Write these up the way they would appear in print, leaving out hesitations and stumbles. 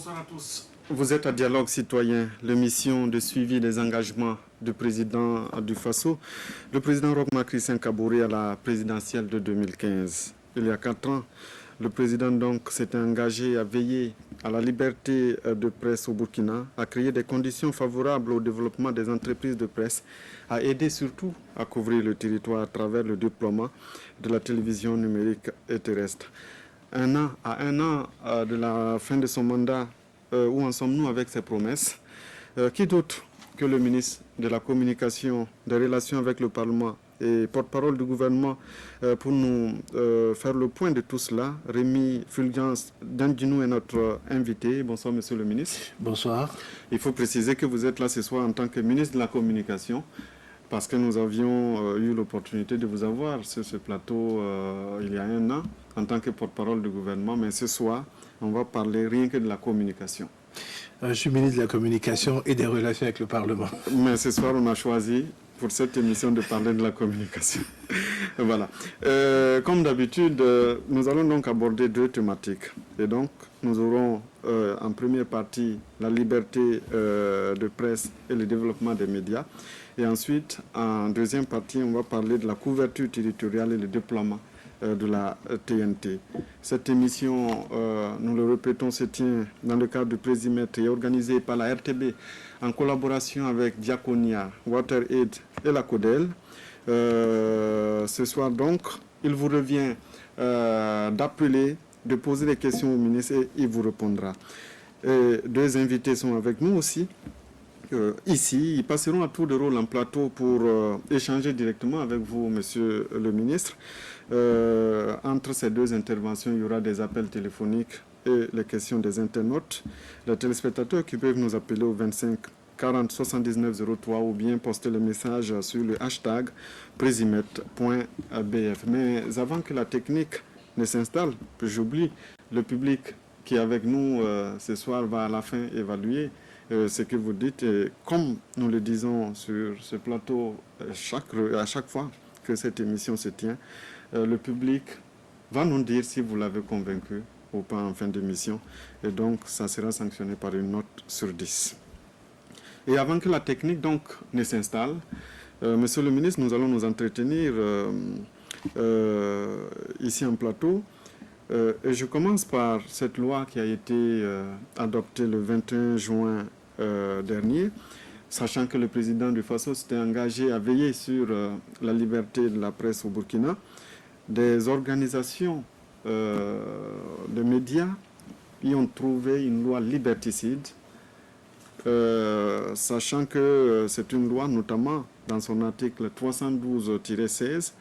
Bonsoir à tous. Vous êtes à Dialogue Citoyen, l'émission de suivi des engagements du président du Faso, le président Roch-Marc Christian Kaboré à la présidentielle de 2015. Il y a 4 ans, le président donc s'était engagé à veiller à la liberté de presse au Burkina, à créer des conditions favorables au développement des entreprises de presse, à aider surtout à couvrir le territoire à travers le déploiement de la télévision numérique et terrestre. À un an de la fin de son mandat, où en sommes-nous avec ces promesses? Qui d'autre que le ministre de la Communication, des Relations avec le Parlement et porte-parole du gouvernement pour nous faire le point de tout cela? Rémi Fulgence Dandinou est notre invité. Bonsoir, monsieur le ministre. Bonsoir. Il faut préciser que vous êtes là ce soir en tant que ministre de la Communication, parce que nous avions eu l'opportunité de vous avoir sur ce plateau il y a un an en tant que porte-parole du gouvernement, mais ce soir, on va parler rien que de la communication. Je suis ministre de la Communication et des Relations avec le Parlement. Mais ce soir, on a choisi pour cette émission de parler de la communication. Voilà. Comme d'habitude, nous allons donc aborder 2 thématiques. Et donc, nous aurons en première partie la liberté de presse et le développement des médias. Et ensuite, en deuxième partie, on va parler de la couverture territoriale et le déploiement de la TNT. Cette émission, nous le répétons, se tient dans le cadre du Présimètre et organisée par la RTB en collaboration avec Diaconia, WaterAid et la CODEL. Ce soir donc, il vous revient d'appeler, de poser des questions au ministre et il vous répondra. Et 2 invités sont avec nous aussi. Ici, ils passeront à tour de rôle en plateau pour échanger directement avec vous, monsieur le ministre. Entre ces 2 interventions, il y aura des appels téléphoniques et les questions des internautes. Les téléspectateurs qui peuvent nous appeler au 25 40 79 03 ou bien poster le message sur le hashtag présimètre.bf. Mais avant que la technique ne s'installe, j'oublie, le public qui est avec nous ce soir va à la fin évaluer ce que vous dites. Et comme nous le disons sur ce plateau à chaque fois que cette émission se tient, le public va nous dire si vous l'avez convaincu ou pas en fin d'émission. Et donc, ça sera sanctionné par une note sur 10. Et avant que la technique donc ne s'installe, monsieur le ministre, nous allons nous entretenir ici en plateau. Et je commence par cette loi qui a été adoptée le 21 juin dernier, sachant que le président du Faso s'était engagé à veiller sur la liberté de la presse au Burkina. Des organisations de médias y ont trouvé une loi liberticide, sachant que c'est une loi notamment dans son article 312-16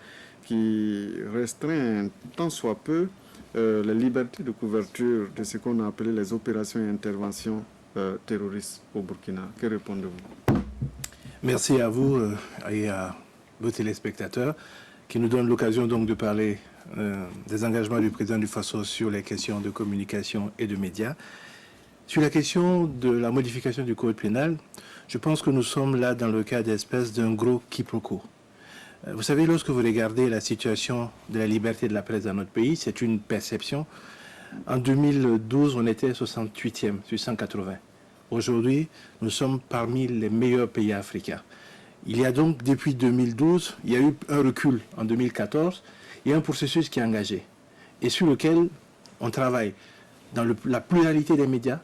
qui restreint tant soit peu la liberté de couverture de ce qu'on a appelé les opérations et interventions terroristes au Burkina. Que répondez-vous? Merci à vous et à vos téléspectateurs qui nous donnent l'occasion donc de parler des engagements du président du Faso sur les questions de communication et de médias. Sur la question de la modification du code pénal, je pense que nous sommes là dans le cas d'espèce d'un gros quiproquo. Vous savez, lorsque vous regardez la situation de la liberté de la presse dans notre pays, c'est une perception. En 2012, on était 68e sur 180. Aujourd'hui, nous sommes parmi les meilleurs pays africains. Il y a donc, depuis 2012, il y a eu un recul en 2014. Il y a un processus qui est engagé et sur lequel on travaille dans la pluralité des médias,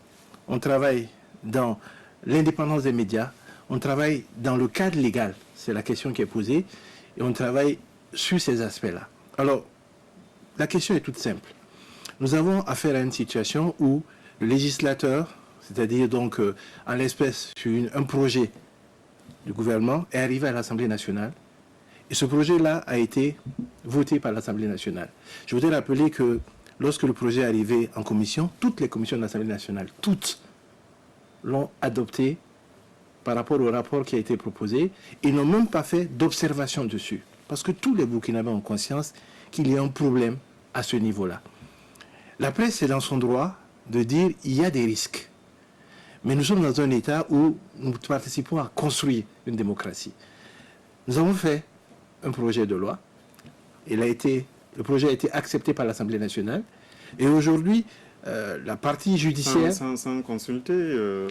on travaille dans l'indépendance des médias, on travaille dans le cadre légal, c'est la question qui est posée, et on travaille sur ces aspects-là. Alors, la question est toute simple. Nous avons affaire à une situation où le législateur, c'est-à-dire donc en l'espèce sur un projet du gouvernement, est arrivé à l'Assemblée nationale. Et ce projet-là a été voté par l'Assemblée nationale. Je voudrais rappeler que lorsque le projet est arrivé en commission, toutes les commissions de l'Assemblée nationale, toutes, l'ont adopté par rapport au rapport qui a été proposé et n'ont même pas fait d'observation dessus. Parce que tous les Burkinabés ont conscience qu'il y a un problème à ce niveau-là. La presse est dans son droit de dire qu'il y a des risques. Mais nous sommes dans un État où nous participons à construire une démocratie. Nous avons fait un projet de loi. Le projet a été accepté par l'Assemblée nationale. Et aujourd'hui, la partie judiciaire... Sans consulter le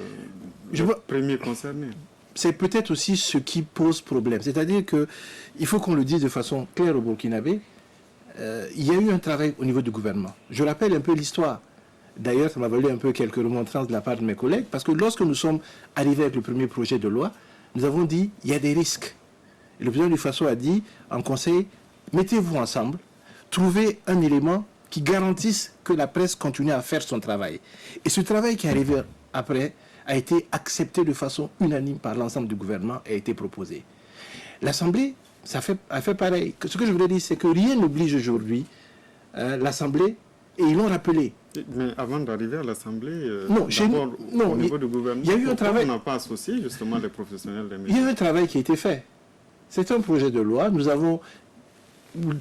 premier concerné. C'est peut-être aussi ce qui pose problème. C'est-à-dire qu'il faut qu'on le dise de façon claire au Burkinabé. Il y a eu un travail au niveau du gouvernement. Je rappelle un peu l'histoire. D'ailleurs, ça m'a valu un peu quelques remontrances de la part de mes collègues, parce que lorsque nous sommes arrivés avec le premier projet de loi, nous avons dit il y a des risques. Et le président du Faso a dit en conseil, mettez-vous ensemble, trouvez un élément qui garantisse que la presse continue à faire son travail. Et ce travail qui est arrivé après a été accepté de façon unanime par l'ensemble du gouvernement et a été proposé. L'Assemblée a fait pareil. Ce que je voudrais dire, c'est que rien n'oblige aujourd'hui l'Assemblée, et ils l'ont rappelé. Mais avant d'arriver à l'Assemblée, au niveau du gouvernement, il y a eu un travail. On n'a pas associé justement les professionnels des médias. Il y a eu un travail qui a été fait. C'est un projet de loi. Nous avons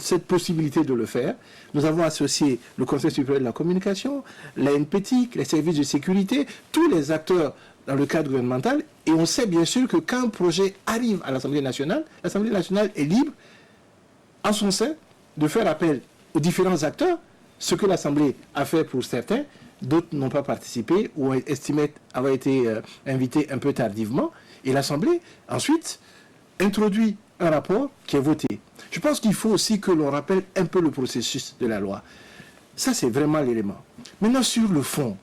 cette possibilité de le faire. Nous avons associé le Conseil supérieur de la communication, la NPTIC, les services de sécurité, tous les acteurs dans le cadre gouvernemental. Et on sait bien sûr que quand un projet arrive à l'Assemblée nationale est libre, en son sein, de faire appel aux différents acteurs, ce que l'Assemblée a fait pour certains, d'autres n'ont pas participé ou ont estimé avoir été invités un peu tardivement. Et l'Assemblée, ensuite, introduit un rapport qui est voté. Je pense qu'il faut aussi que l'on rappelle un peu le processus de la loi. Ça, c'est vraiment l'élément. Maintenant, sur le fond,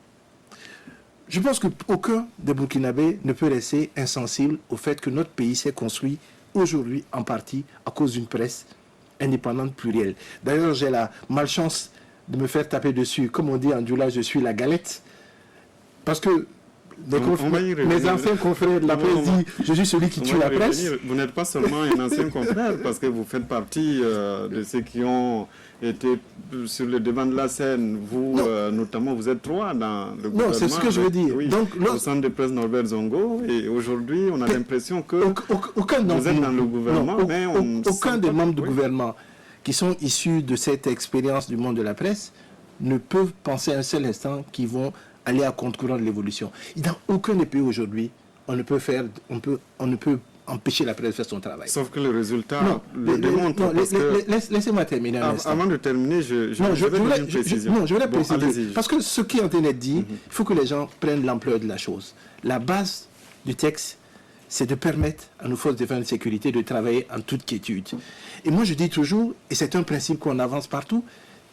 je pense qu'aucun des Burkinabés ne peut rester insensible au fait que notre pays s'est construit aujourd'hui en partie à cause d'une presse indépendante plurielle. D'ailleurs, j'ai la malchance de me faire taper dessus. Comme on dit en Djoula, je suis la galette. Parce que mes anciens confrères de la presse disent je suis celui qui tue la presse. Vous n'êtes pas seulement un ancien confrère, parce que vous faites partie de ceux qui ont été sur le devant de la scène. Vous, notamment, vous êtes trois dans le gouvernement. Non, c'est ce que je veux dire. Oui, donc, au centre de presse Norbert Zongo. Et aujourd'hui, on a l'impression que aucun vous êtes dans le gouvernement, mais aucun des membres du gouvernement qui sont issus de cette expérience du monde de la presse ne peuvent penser un seul instant qu'ils vont aller à contre-courant de l'évolution. Dans aucun des pays aujourd'hui, on ne peut empêcher la presse de faire son travail. Sauf que le résultat le démontre. Laissez-moi terminer un instant. Avant de terminer, je voudrais une précision. Non, je voudrais préciser. Parce que ce qui est en train d'être dit, il faut que les gens prennent l'ampleur de la chose. La base du texte, c'est de permettre à nos forces de défense et de sécurité de travailler en toute quiétude. Et moi, je dis toujours, et c'est un principe qu'on avance partout,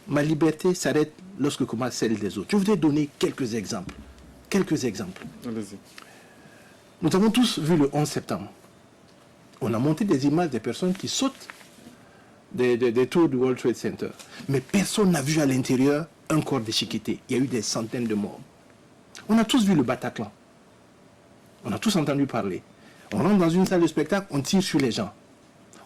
ma liberté s'arrête lorsque commence celle des autres. Je voudrais donner quelques exemples. Allez-y. Nous avons tous vu le 11 septembre. On a monté des images des personnes qui sautent des tours du World Trade Center. Mais personne n'a vu à l'intérieur un corps déchiqueté. Il y a eu des centaines de morts. On a tous vu le Bataclan. On a tous entendu parler. On rentre dans une salle de spectacle, on tire sur les gens.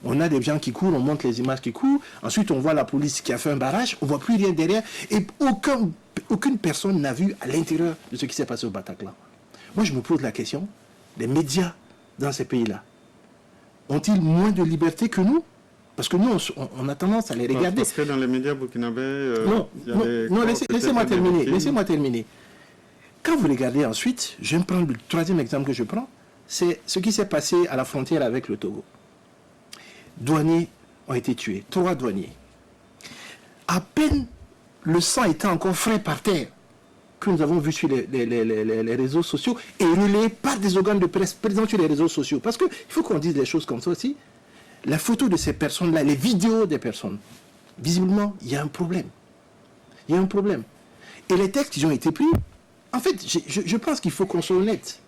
On a des gens qui courent, on montre les images qui courent. Ensuite, on voit la police qui a fait un barrage. On ne voit plus rien derrière. Et aucune personne n'a vu à l'intérieur de ce qui s'est passé au Bataclan. Moi, je me pose la question, les médias dans ces pays-là, ont-ils moins de liberté que nous? Parce que nous, on a tendance à les regarder. Parce que dans les médias burkinabés... laissez-moi terminer. Quand vous regardez ensuite, je vais me prendre le troisième exemple que je prends, c'est ce qui s'est passé à la frontière avec le Togo. Douaniers ont été tués, 3 douaniers. À peine le sang était encore frais par terre, que nous avons vu sur les réseaux sociaux et relayé par des organes de presse présents sur les réseaux sociaux. Parce qu'il faut qu'on dise les choses comme ça aussi. La photo de ces personnes-là, les vidéos des personnes, visiblement, il y a un problème. Il y a un problème. Et les textes qui ont été pris, en fait, je pense qu'il faut qu'on soit honnête.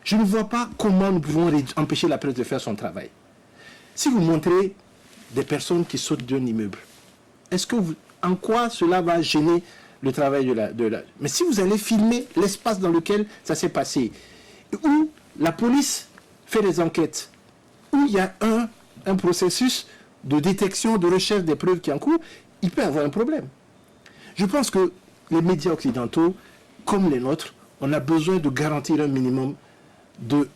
Je ne vois pas comment nous pouvons empêcher la presse de faire son travail. Si vous montrez des personnes qui sautent d'un immeuble, en quoi cela va gêner le travail de la... Mais si vous allez filmer l'espace dans lequel ça s'est passé, où la police fait des enquêtes, où il y a un processus de détection, de recherche des preuves qui est en cours, il peut y avoir un problème. Je pense que les médias occidentaux, comme les nôtres, on a besoin de garantir un minimum de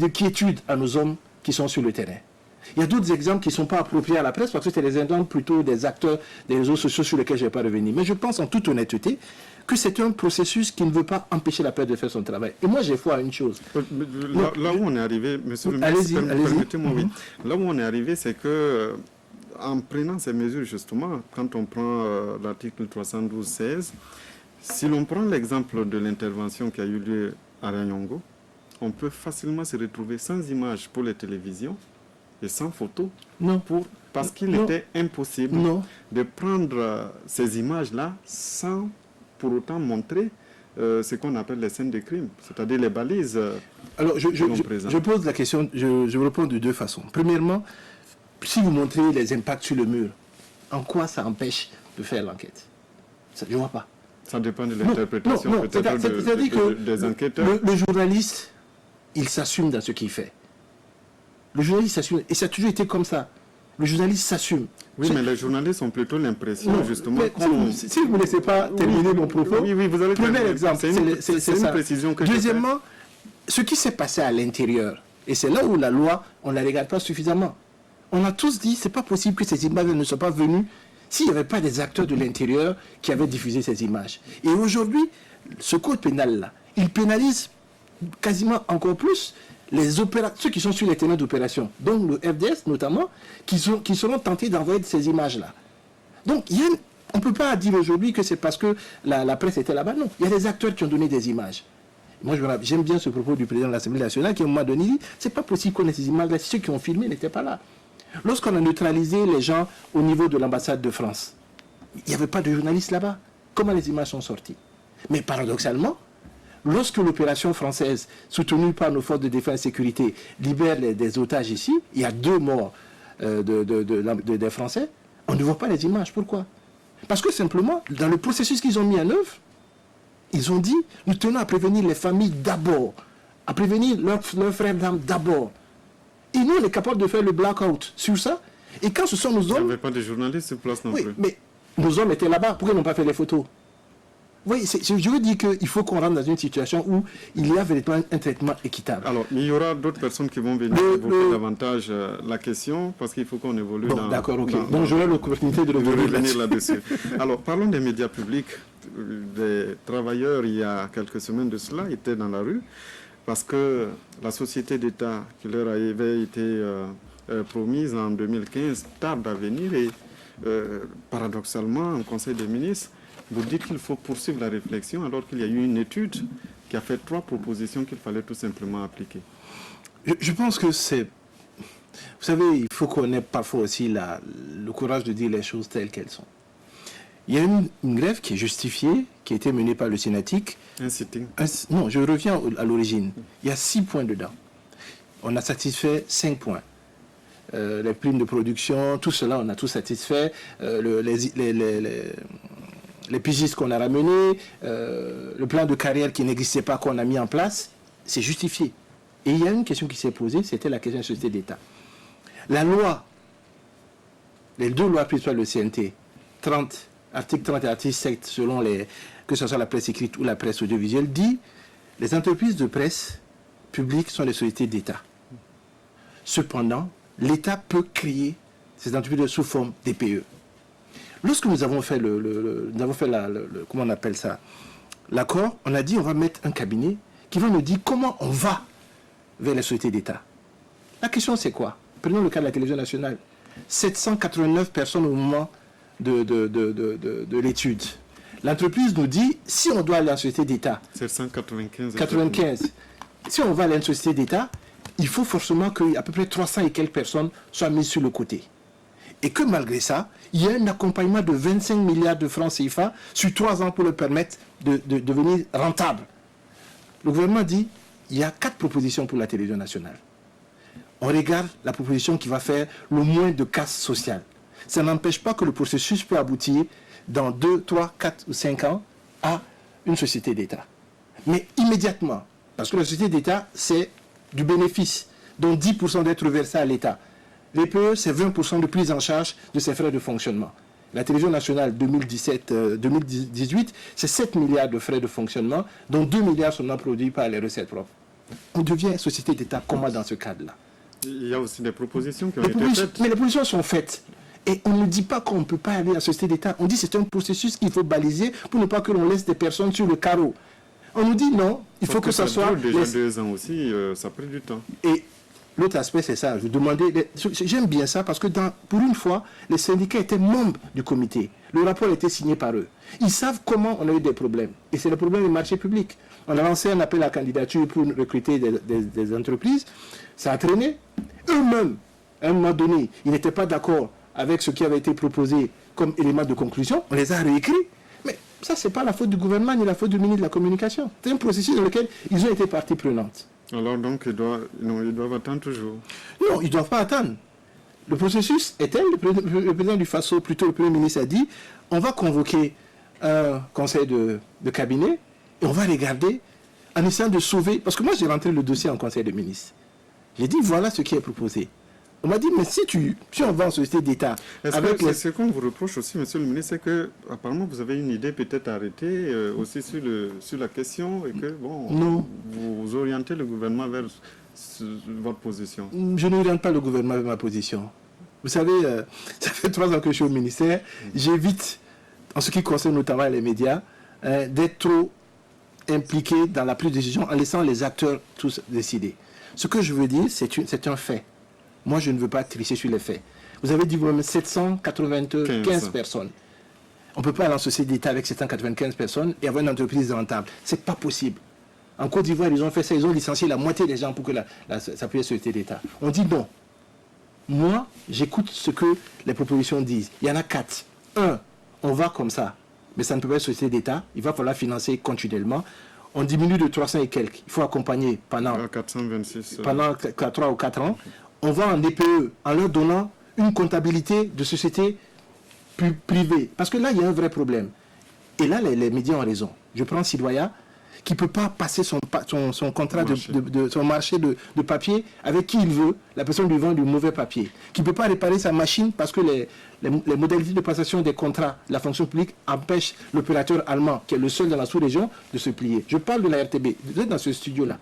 quiétude à nos hommes qui sont sur le terrain. Il y a d'autres exemples qui ne sont pas appropriés à la presse parce que c'est des exemples plutôt des acteurs des réseaux sociaux sur lesquels je ne vais pas revenir. Mais je pense en toute honnêteté que c'est un processus qui ne veut pas empêcher la presse de faire son travail. Et moi, j'ai foi à une chose. Là où on est arrivé, monsieur le ministre, permettez-moi, oui. Là où on est arrivé, c'est que en prenant ces mesures, justement, quand on prend l'article 312-16, Si l'on prend l'exemple de l'intervention qui a eu lieu à Ranyongo, on peut facilement se retrouver sans images pour les télévisions et sans photos. Non. Parce qu'il Non. était impossible Non. de prendre ces images-là sans pour autant montrer ce qu'on appelle les scènes de crime, c'est-à-dire les balises. Alors, je pose la question, je vous réponds de deux façons. Premièrement, si vous montrez les impacts sur le mur, en quoi ça empêche de faire l'enquête? Je ne vois pas. Ça dépend de l'interprétation peut-être des enquêteurs. Le journaliste, il s'assume dans ce qu'il fait. Le journaliste s'assume, et ça a toujours été comme ça. Le journaliste s'assume. Oui, mais les journalistes ont plutôt l'impression, justement... Si vous ne me laissez pas terminer mon propos, oui, vous allez premier exemple, c'est une ça. précision que Deuxièmement, ce qui s'est passé à l'intérieur, et c'est là où la loi, on ne la regarde pas suffisamment. On a tous dit, c'est pas possible que ces images ne soient pas venues s'il n'y avait pas des acteurs de l'intérieur qui avaient diffusé ces images. Et aujourd'hui, ce code pénal-là, il pénalise quasiment encore plus ceux qui sont sur les terrains d'opération, donc le FDS notamment, qui seront tentés d'envoyer ces images-là. Donc, on ne peut pas dire aujourd'hui que c'est parce que la presse était là-bas. Non, il y a des acteurs qui ont donné des images. Moi, j'aime bien ce propos du président de l'Assemblée nationale qui, à un moment donné, dit c'est pas possible qu'on ait ces images-là. Ceux qui ont filmé n'étaient pas là. Lorsqu'on a neutralisé les gens au niveau de l'ambassade de France, il n'y avait pas de journalistes là-bas. Comment les images sont sorties? Mais paradoxalement, lorsque l'opération française, soutenue par nos forces de défense et sécurité, libère des otages ici, il y a 2 morts des Français, on ne voit pas les images. Pourquoi? Parce que simplement, dans le processus qu'ils ont mis en œuvre, ils ont dit, nous tenons à prévenir les familles d'abord, à prévenir leurs frères d'armes d'abord. Et nous, on est capable de faire le blackout sur ça. Et quand ce sont nos hommes... Il n'y avait pas de journalistes sur place non plus. Oui, mais nos hommes étaient là-bas. Pourquoi ils n'ont pas fait les photos? Oui, je veux dire qu'il faut qu'on rentre dans une situation où il y a véritablement un traitement équitable. Alors, il y aura d'autres personnes qui vont venir évoquer davantage la question, parce qu'il faut qu'on évolue bon, d'accord, ok. Donc j'aurai l'opportunité de revenir là-dessus. Alors, parlons des médias publics. Des travailleurs, il y a quelques semaines de cela, étaient dans la rue, parce que la société d'État qui leur avait été promise en 2015 tarde à venir et paradoxalement, en Conseil des ministres, vous dites qu'il faut poursuivre la réflexion alors qu'il y a eu une étude qui a fait 3 propositions qu'il fallait tout simplement appliquer. Je pense que c'est... Vous savez, il faut qu'on ait parfois aussi le courage de dire les choses telles qu'elles sont. Il y a une grève qui est justifiée, qui a été menée par le Sénatique. Un sitting. Non, je reviens à l'origine. Il y a 6 points dedans. On a satisfait 5 points. Les primes de production, tout cela, on a tout satisfait. Les pigistes qu'on a ramenés, le plan de carrière qui n'existait pas, qu'on a mis en place, c'est justifié. Et il y a une question qui s'est posée, c'était la question de la société d'État. La loi, les 2 lois prises par le CNT, article 30 et article 7, selon que ce soit la presse écrite ou la presse audiovisuelle, dit les entreprises de presse publiques sont des sociétés d'État. Cependant, l'État peut créer ces entreprises sous forme DPE. Lorsque nous avons fait comment on appelle ça, l'accord, on a dit on va mettre un cabinet qui va nous dire comment on va vers les sociétés d'État. La question c'est quoi? Prenons le cas de la télévision nationale. 789 personnes au moment de l'étude. L'entreprise nous dit si on doit aller en société d'État. 795. Si on va aller en société d'État, il faut forcément qu'à peu près 300 et quelques personnes soient mises sur le côté. Et que malgré ça, il y a un accompagnement de 25 milliards de francs CFA sur 3 ans pour leur permettre de devenir rentable. Le gouvernement dit, il y a 4 propositions pour la télévision nationale. On regarde la proposition qui va faire le moins de casse sociale. Ça n'empêche pas que le processus peut aboutir dans 2, 3, 4 ou 5 ans à une société d'État. Mais immédiatement, parce que la société d'État, c'est du bénéfice, dont 10% d'être versé à l'État. L'EPE, c'est 20% de prise en charge de ses frais de fonctionnement. La télévision nationale 2017-2018, c'est 7 milliards de frais de fonctionnement, dont 2 milliards sont produits par les recettes propres. On devient société d'État comment dans ce cadre-là? Il y a aussi des propositions qui ont été faites. Mais les propositions sont faites. Et on ne dit pas qu'on ne peut pas aller à la société d'État. On dit que c'est un processus qu'il faut baliser pour ne pas que l'on laisse des personnes sur le carreau. On nous dit non, il faut que ça soit... Déjà 2 ans aussi, ça a pris du temps. Et L'autre aspect, c'est ça. Je demandais, j'aime bien ça parce que pour une fois, les syndicats étaient membres du comité. Le rapport était signé par eux. Ils savent comment on a eu des problèmes. Et c'est le problème des marchés publics. On a lancé un appel à candidature pour recruter des entreprises. Ça a traîné. Eux-mêmes, à un moment donné, ils n'étaient pas d'accord avec ce qui avait été proposé comme élément de conclusion. On les a réécrits. Mais ça, ce n'est pas la faute du gouvernement ni la faute du ministre de la Communication. C'est un processus dans lequel ils ont été partie prenante. Alors donc, ils doivent attendre toujours. Non, ils ne doivent pas attendre. Le processus est tel, le président du FASO, plutôt le Premier ministre, a dit on va convoquer un conseil de cabinet et on va regarder en essayant de sauver. Parce que moi, j'ai rentré le dossier en conseil de ministres. J'ai dit voilà ce qui est proposé. On m'a dit mais si on va en société d'État. Ce qu'on vous reproche aussi, monsieur le ministre, c'est que apparemment vous avez une idée peut-être arrêtée aussi sur la question et que bon, non. Vous orientez le gouvernement vers votre position. Je n'oriente pas le gouvernement vers ma position. Vous savez, ça fait 3 ans que je suis au ministère. J'évite, en ce qui concerne notamment les médias, d'être trop impliqué dans la prise de décision en laissant les acteurs tous décider. Ce que je veux dire, c'est un fait. Moi, je ne veux pas tricher sur les faits. Vous avez dit vous-même 795 personnes. On ne peut pas aller en société d'État avec 795 personnes et avoir une entreprise rentable. Ce n'est pas possible. En Côte d'Ivoire, ils ont fait ça, ils ont licencié la moitié des gens pour que ça puisse être société d'État. On dit non. Moi, j'écoute ce que les propositions disent. Il y en a 4. 1, on va comme ça, mais ça ne peut pas être société d'État. Il va falloir financer continuellement. On diminue de 300 et quelques. Il faut accompagner pendant 426, pendant 3 ou 4 ans. On va en DPE en leur donnant une comptabilité de société privée. Parce que là, il y a un vrai problème. Et là, les médias ont raison. Je prends Sidoya, qui ne peut pas passer son contrat son marché de papier avec qui il veut. La personne lui vend du mauvais papier. Qui ne peut pas réparer sa machine parce que les modalités de passation des contrats de la fonction publique empêchent l'opérateur allemand, qui est le seul dans la sous-région, de se plier. Je parle de la RTB. Vous êtes dans ce studio-là.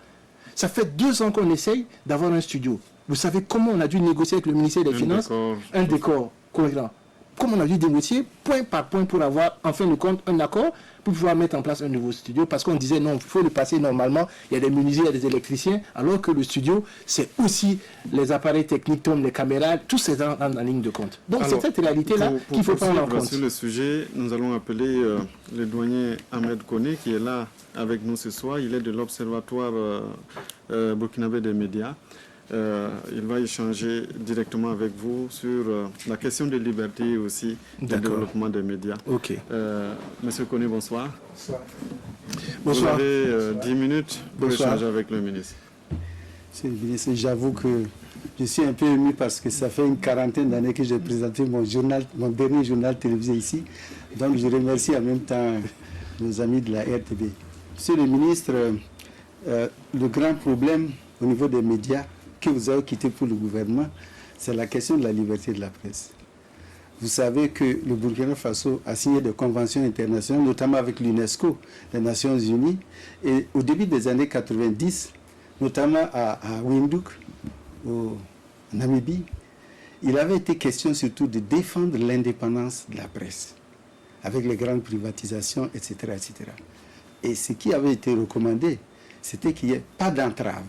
Ça fait 2 ans qu'on essaye d'avoir un studio. Vous savez comment on a dû négocier avec le ministère des Finances un décor cohérent. Comment on a dû négocier point par point pour avoir en fin de compte un accord pour pouvoir mettre en place un nouveau studio, parce qu'on disait non, il faut le passer normalement, il y a des menuisiers, il y a des électriciens, alors que le studio, c'est aussi les appareils techniques comme les caméras, tout c'est en ligne de compte. Donc c'est cette réalité-là qu'il faut prendre en compte. Sur le sujet, nous allons appeler le douanier Ahmed Koné, qui est là avec nous ce soir. Il est de l'Observatoire burkinabé des médias. Il va échanger directement avec vous sur la question de liberté et aussi du développement des médias. Ok. Monsieur Koné, bonsoir. Bonsoir. Bonsoir. Vous avez 10 minutes pour échanger avec le ministre. Monsieur le ministre, j'avoue que je suis un peu ému parce que ça fait une 40aine d'années que j'ai présenté mon dernier journal télévisé ici. Donc je remercie en même temps nos amis de la RTB. Monsieur le ministre, le grand problème au niveau des médias que vous avez quitté pour le gouvernement, c'est la question de la liberté de la presse. Vous savez que le Burkina Faso a signé des conventions internationales, notamment avec l'UNESCO, les Nations Unies, et au début des années 90, notamment à Windhoek, en Namibie, il avait été question surtout de défendre l'indépendance de la presse, avec les grandes privatisations, etc., etc. Et ce qui avait été recommandé, c'était qu'il n'y ait pas d'entrave.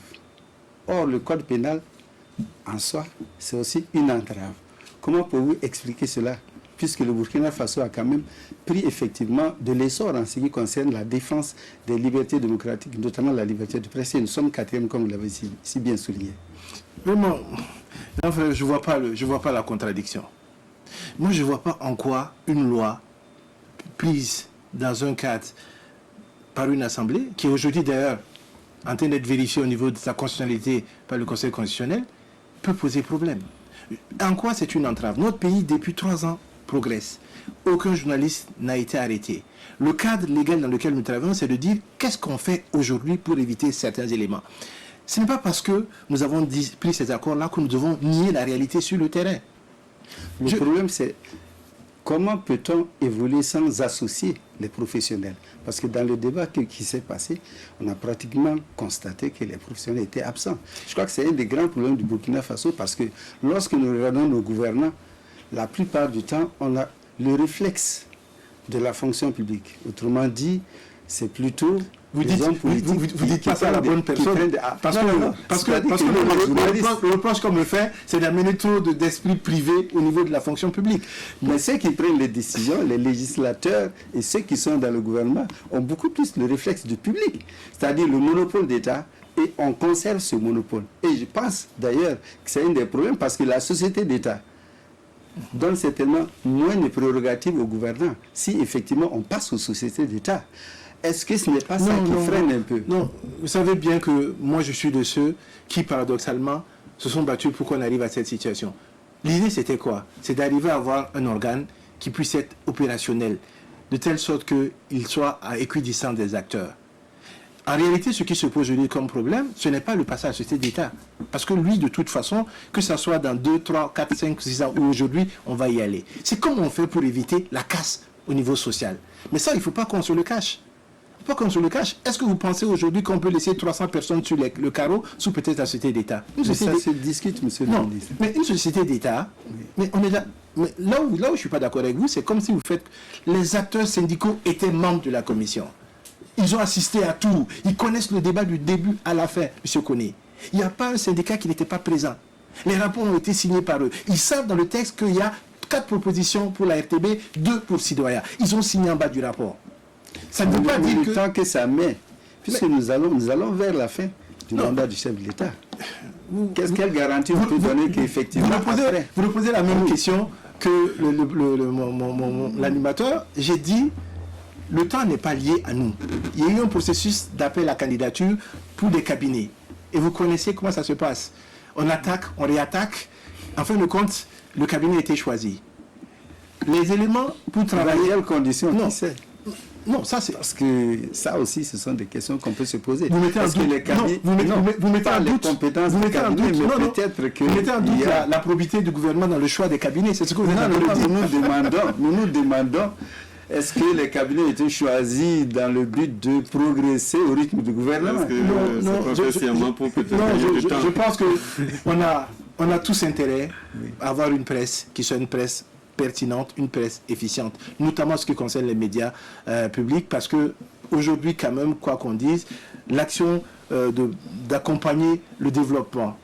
Or, le code pénal, en soi, c'est aussi une entrave. Comment pouvez-vous expliquer cela, puisque le Burkina Faso a quand même pris effectivement de l'essor en ce qui concerne la défense des libertés démocratiques, notamment la liberté de presse, et nous sommes 4e, comme vous l'avez si bien souligné. Vraiment, je ne vois pas la contradiction. Moi, je ne vois pas en quoi une loi prise dans un cadre par une assemblée, qui est aujourd'hui d'ailleurs en train d'être vérifiée au niveau de sa constitutionnalité par le Conseil constitutionnel, peut poser problème. En quoi c'est une entrave? Notre pays, depuis 3 ans, progresse. Aucun journaliste n'a été arrêté. Le cadre légal dans lequel nous travaillons, c'est de dire qu'est-ce qu'on fait aujourd'hui pour éviter certains éléments. Ce n'est pas parce que nous avons pris ces accords-là que nous devons nier la réalité sur le terrain. Le problème, c'est comment peut-on évoluer sans associer les professionnels? Parce que dans le débat qui s'est passé, on a pratiquement constaté que les professionnels étaient absents. Je crois que c'est un des grands problèmes du Burkina Faso, parce que lorsque nous regardons nos gouvernants, la plupart du temps, on a le réflexe de la fonction publique. Autrement dit, c'est plutôt Vous dites, vous dites pas ça à la bonne personne. Parce que le reproche qu'on me fait, c'est d'amener trop d'esprit privé au niveau de la fonction publique. Mais ceux qui prennent les décisions, les législateurs et ceux qui sont dans le gouvernement, ont beaucoup plus le réflexe du public. C'est-à-dire le monopole d'État, et on conserve ce monopole. Et je pense d'ailleurs que c'est un des problèmes parce que la société d'État donne certainement moins de prérogatives aux gouvernants si effectivement on passe aux sociétés d'État. Est-ce que ce n'est pas ça qui freine un peu? Non, vous savez bien que moi je suis de ceux qui paradoxalement se sont battus pour qu'on arrive à cette situation. L'idée c'était quoi? C'est d'arriver à avoir un organe qui puisse être opérationnel, de telle sorte qu'il soit à équidistance des acteurs. En réalité, ce qui se pose aujourd'hui comme problème, ce n'est pas le passage à la société d'État. Parce que lui, de toute façon, que ce soit dans 2, 3, 4, 5, 6 ans ou aujourd'hui, on va y aller. C'est comment on fait pour éviter la casse au niveau social. Mais ça, il ne faut pas qu'on se le cache. Il ne faut pas qu'on se le cache. Est-ce que vous pensez aujourd'hui qu'on peut laisser 300 personnes sur le carreau sous peut-être la société d'État? Ça se discute, monsieur le ministre. Mais une société d'État, mais on est là. Mais là où je ne suis pas d'accord avec vous, c'est comme si vous faites... Les acteurs syndicaux étaient membres de la commission. Ils ont assisté à tout. Ils connaissent le débat du début à la fin, M. Koné. Il n'y a pas un syndicat qui n'était pas présent. Les rapports ont été signés par eux. Ils savent dans le texte qu'il y a 4 propositions pour la RTB, 2 pour Sidoya. Ils ont signé en bas du rapport. Ça ne veut pas dire que... Le temps que ça met, puisque nous allons vers la fin du mandat du chef de l'État. Quelle garantie on peut donner qu'effectivement... Vous me posez la même question que l'animateur. J'ai dit... Le temps n'est pas lié à nous. Il y a eu un processus d'appel à candidature pour des cabinets. Et vous connaissez comment ça se passe. On attaque, on réattaque. En fin de compte, le cabinet a été choisi. Les éléments pour travailler... Dans quelles conditions? Non, qui sait? Non, ça c'est... Parce que ça aussi, ce sont des questions qu'on peut se poser. Vous mettez en doute... Vous mettez en doute... Vous mettez en doute... Mais peut-être que... Vous mettez en doute la probité du gouvernement dans le choix des cabinets. C'est ce que vous êtes en train de dire. Nous nous demandons... Est-ce que les cabinets étaient choisis dans le but de progresser au rythme du gouvernement? Je pense qu'on a tous intérêt à avoir une presse qui soit une presse pertinente, une presse efficiente, notamment ce qui concerne les médias publics, parce que aujourd'hui, quand même, quoi qu'on dise, l'action d'accompagner le développement,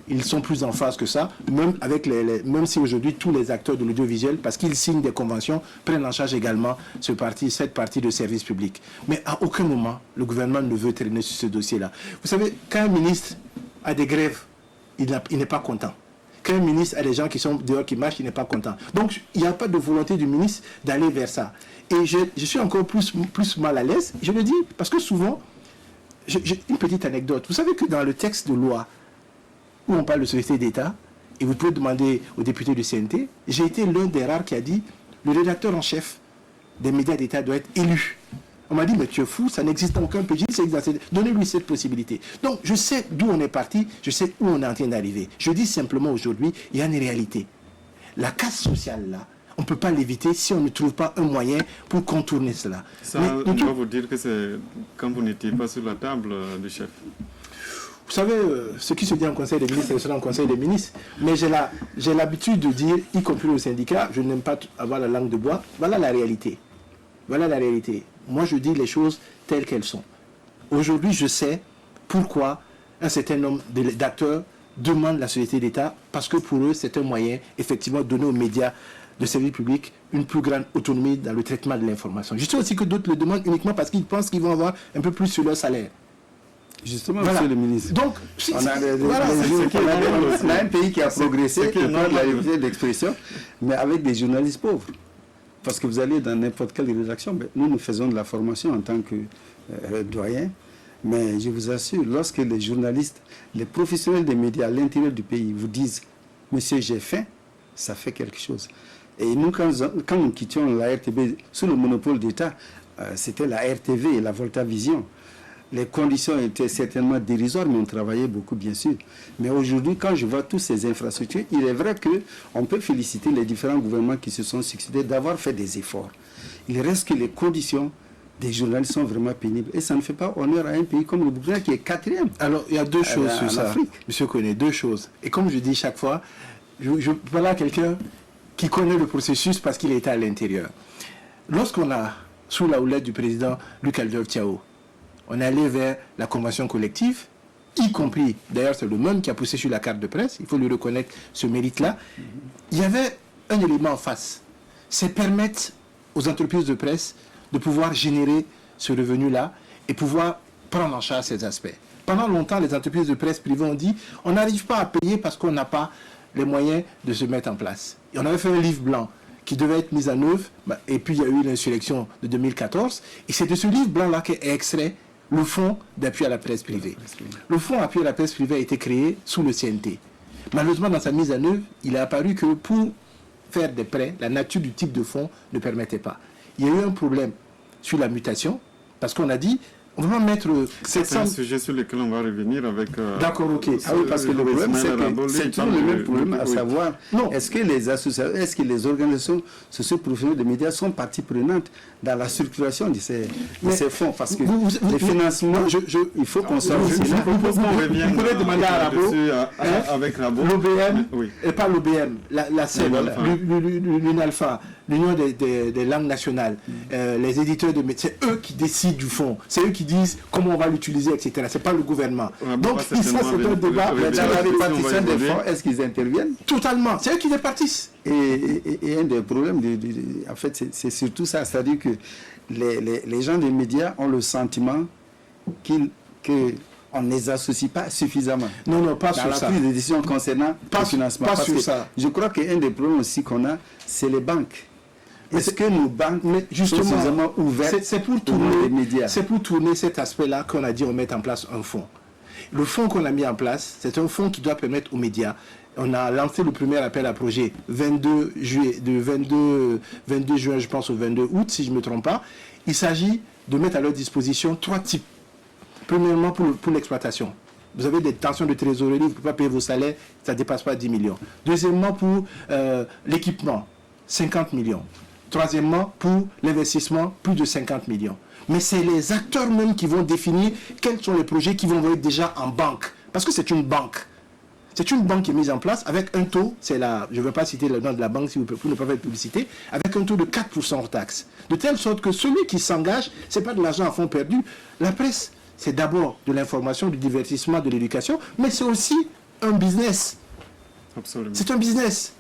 ils sont plus en phase que ça, même si aujourd'hui tous les acteurs de l'audiovisuel, parce qu'ils signent des conventions, prennent en charge également cette partie de service public. Mais à aucun moment, le gouvernement ne veut traîner sur ce dossier-là. Vous savez, quand un ministre a des grèves, il n'est pas content. Quand un ministre a des gens qui sont dehors, qui marchent, il n'est pas content. Donc, il n'y a pas de volonté du ministre d'aller vers ça. Et je suis encore plus mal à l'aise. Je le dis parce que souvent, j'ai une petite anecdote. Vous savez que dans le texte de loi, où on parle de société d'État, et vous pouvez demander aux députés du CNT, j'ai été l'un des rares qui a dit le rédacteur en chef des médias d'État doit être élu. On m'a dit, mais tu es fou, ça n'existe dans aucun pays, donnez-lui cette possibilité. Donc, je sais d'où on est parti, je sais où on est en train d'arriver. Je dis simplement aujourd'hui, il y a une réalité. La casse sociale, là, on ne peut pas l'éviter si on ne trouve pas un moyen pour contourner cela. Ça, on doit vous dire que c'est quand vous n'étiez pas sur la table du chef. Vous savez, ce qui se dit en Conseil des ministres, c'est sera en Conseil des ministres. Mais j'ai l'habitude de dire, y compris au syndicat, je n'aime pas avoir la langue de bois. Voilà la réalité. Voilà la réalité. Moi, je dis les choses telles qu'elles sont. Aujourd'hui, je sais pourquoi un certain nombre d'acteurs demandent la société d'État, parce que pour eux, c'est un moyen, effectivement, de donner aux médias de service public une plus grande autonomie dans le traitement de l'information. Je sais aussi que d'autres le demandent uniquement parce qu'ils pensent qu'ils vont avoir un peu plus sur leur salaire. Justement, voilà. Monsieur le ministre. Donc, on a un pays qui a progressé dans la liberté d'expression, mais avec des journalistes pauvres. Parce que vous allez dans n'importe quelle rédaction, nous faisons de la formation en tant que doyen, mais je vous assure, lorsque les journalistes, les professionnels des médias à l'intérieur du pays vous disent « Monsieur, j'ai faim », ça fait quelque chose. Et nous, quand nous quittions la RTB sous le monopole d'État, c'était la RTV et la Volta Vision. Les conditions étaient certainement dérisoires, mais on travaillait beaucoup, bien sûr. Mais aujourd'hui, quand je vois toutes ces infrastructures, il est vrai qu'on peut féliciter les différents gouvernements qui se sont succédés d'avoir fait des efforts. Il reste que les conditions des journalistes sont vraiment pénibles. Et ça ne fait pas honneur à un pays comme le Burkina qui est 4e. Alors, il y a deux choses sur ça, Monsieur Koné, deux choses. Et comme je dis chaque fois, voilà quelqu'un qui connaît le processus parce qu'il était à l'intérieur. Lorsqu'on a, sous la houlette du président Luc Alder Thiaw, on est allé vers la convention collective, y compris, d'ailleurs c'est le même qui a poussé sur la carte de presse, il faut lui reconnaître ce mérite-là. Il y avait un élément en face, c'est permettre aux entreprises de presse de pouvoir générer ce revenu-là et pouvoir prendre en charge ces aspects. Pendant longtemps, les entreprises de presse privées ont dit on n'arrive pas à payer parce qu'on n'a pas les moyens de se mettre en place. Et on avait fait un livre blanc qui devait être mis en œuvre, et puis il y a eu l'insurrection de 2014, et c'est de ce livre blanc-là qu'est extrait le fonds d'appui à la presse privée. Le fonds d'appui à la presse privée a été créé sous le CNT. Malheureusement, dans sa mise en œuvre, il est apparu que pour faire des prêts, la nature du type de fonds ne permettait pas. Il y a eu un problème sur la mutation, parce qu'on a dit, on va mettre 700... C'est un sujet sur lequel on va revenir avec... D'accord, ok. Ah oui, parce que le problème, c'est que c'est toujours le même problème, à savoir, est-ce que les associations, est-ce que les organisations socio-professionnelles de médias sont partie prenante dans la circulation de ces fonds? Parce que les financements, il faut qu'on soit aussi là. Vous pouvez demander à Rabo, avec Rabo. L'OBM, et pas l'OBM, la CEL, l'UNALPHA, l'Union des langues nationales, les éditeurs de médias, c'est eux qui décident du fonds, c'est eux qui disent comment on va l'utiliser, etc. C'est pas le gouvernement. Donc, ça, c'est un débat. Dans la répartition des fonds, est-ce qu'ils interviennent? Totalement. C'est eux qui répartissent. Et un des problèmes, en fait, c'est surtout ça. C'est-à-dire que les gens des médias ont le sentiment qu'on ne les associe pas suffisamment. Non, pas sur ça. Dans la prise de décision concernant le financement. Pas sur ça. Je crois qu'un des problèmes aussi qu'on a, c'est les banques. Est-ce que nos banques sont suffisamment ouvertes c'est pour tourner cet aspect-là qu'on a dit on met en place un fonds. Le fonds qu'on a mis en place, c'est un fonds qui doit permettre aux médias. On a lancé le premier appel à projet 22 juin, je pense, au 22 août, si je ne me trompe pas. Il s'agit de mettre à leur disposition 3 types. Premièrement, pour l'exploitation. Vous avez des tensions de trésorerie, vous ne pouvez pas payer vos salaires, ça ne dépasse pas 10 millions. Deuxièmement, pour l'équipement, 50 millions. Troisièmement, pour l'investissement, plus de 50 millions. Mais c'est les acteurs même qui vont définir quels sont les projets qui vont être déjà en banque. Parce que c'est une banque. C'est une banque qui est mise en place avec un taux, je ne vais pas citer le nom de la banque pour ne pas faire de publicité, avec un taux de 4% hors taxe. De telle sorte que celui qui s'engage, ce n'est pas de l'argent à fond perdu. La presse, c'est d'abord de l'information, du divertissement, de l'éducation, mais c'est aussi un business. Absolument. C'est un business.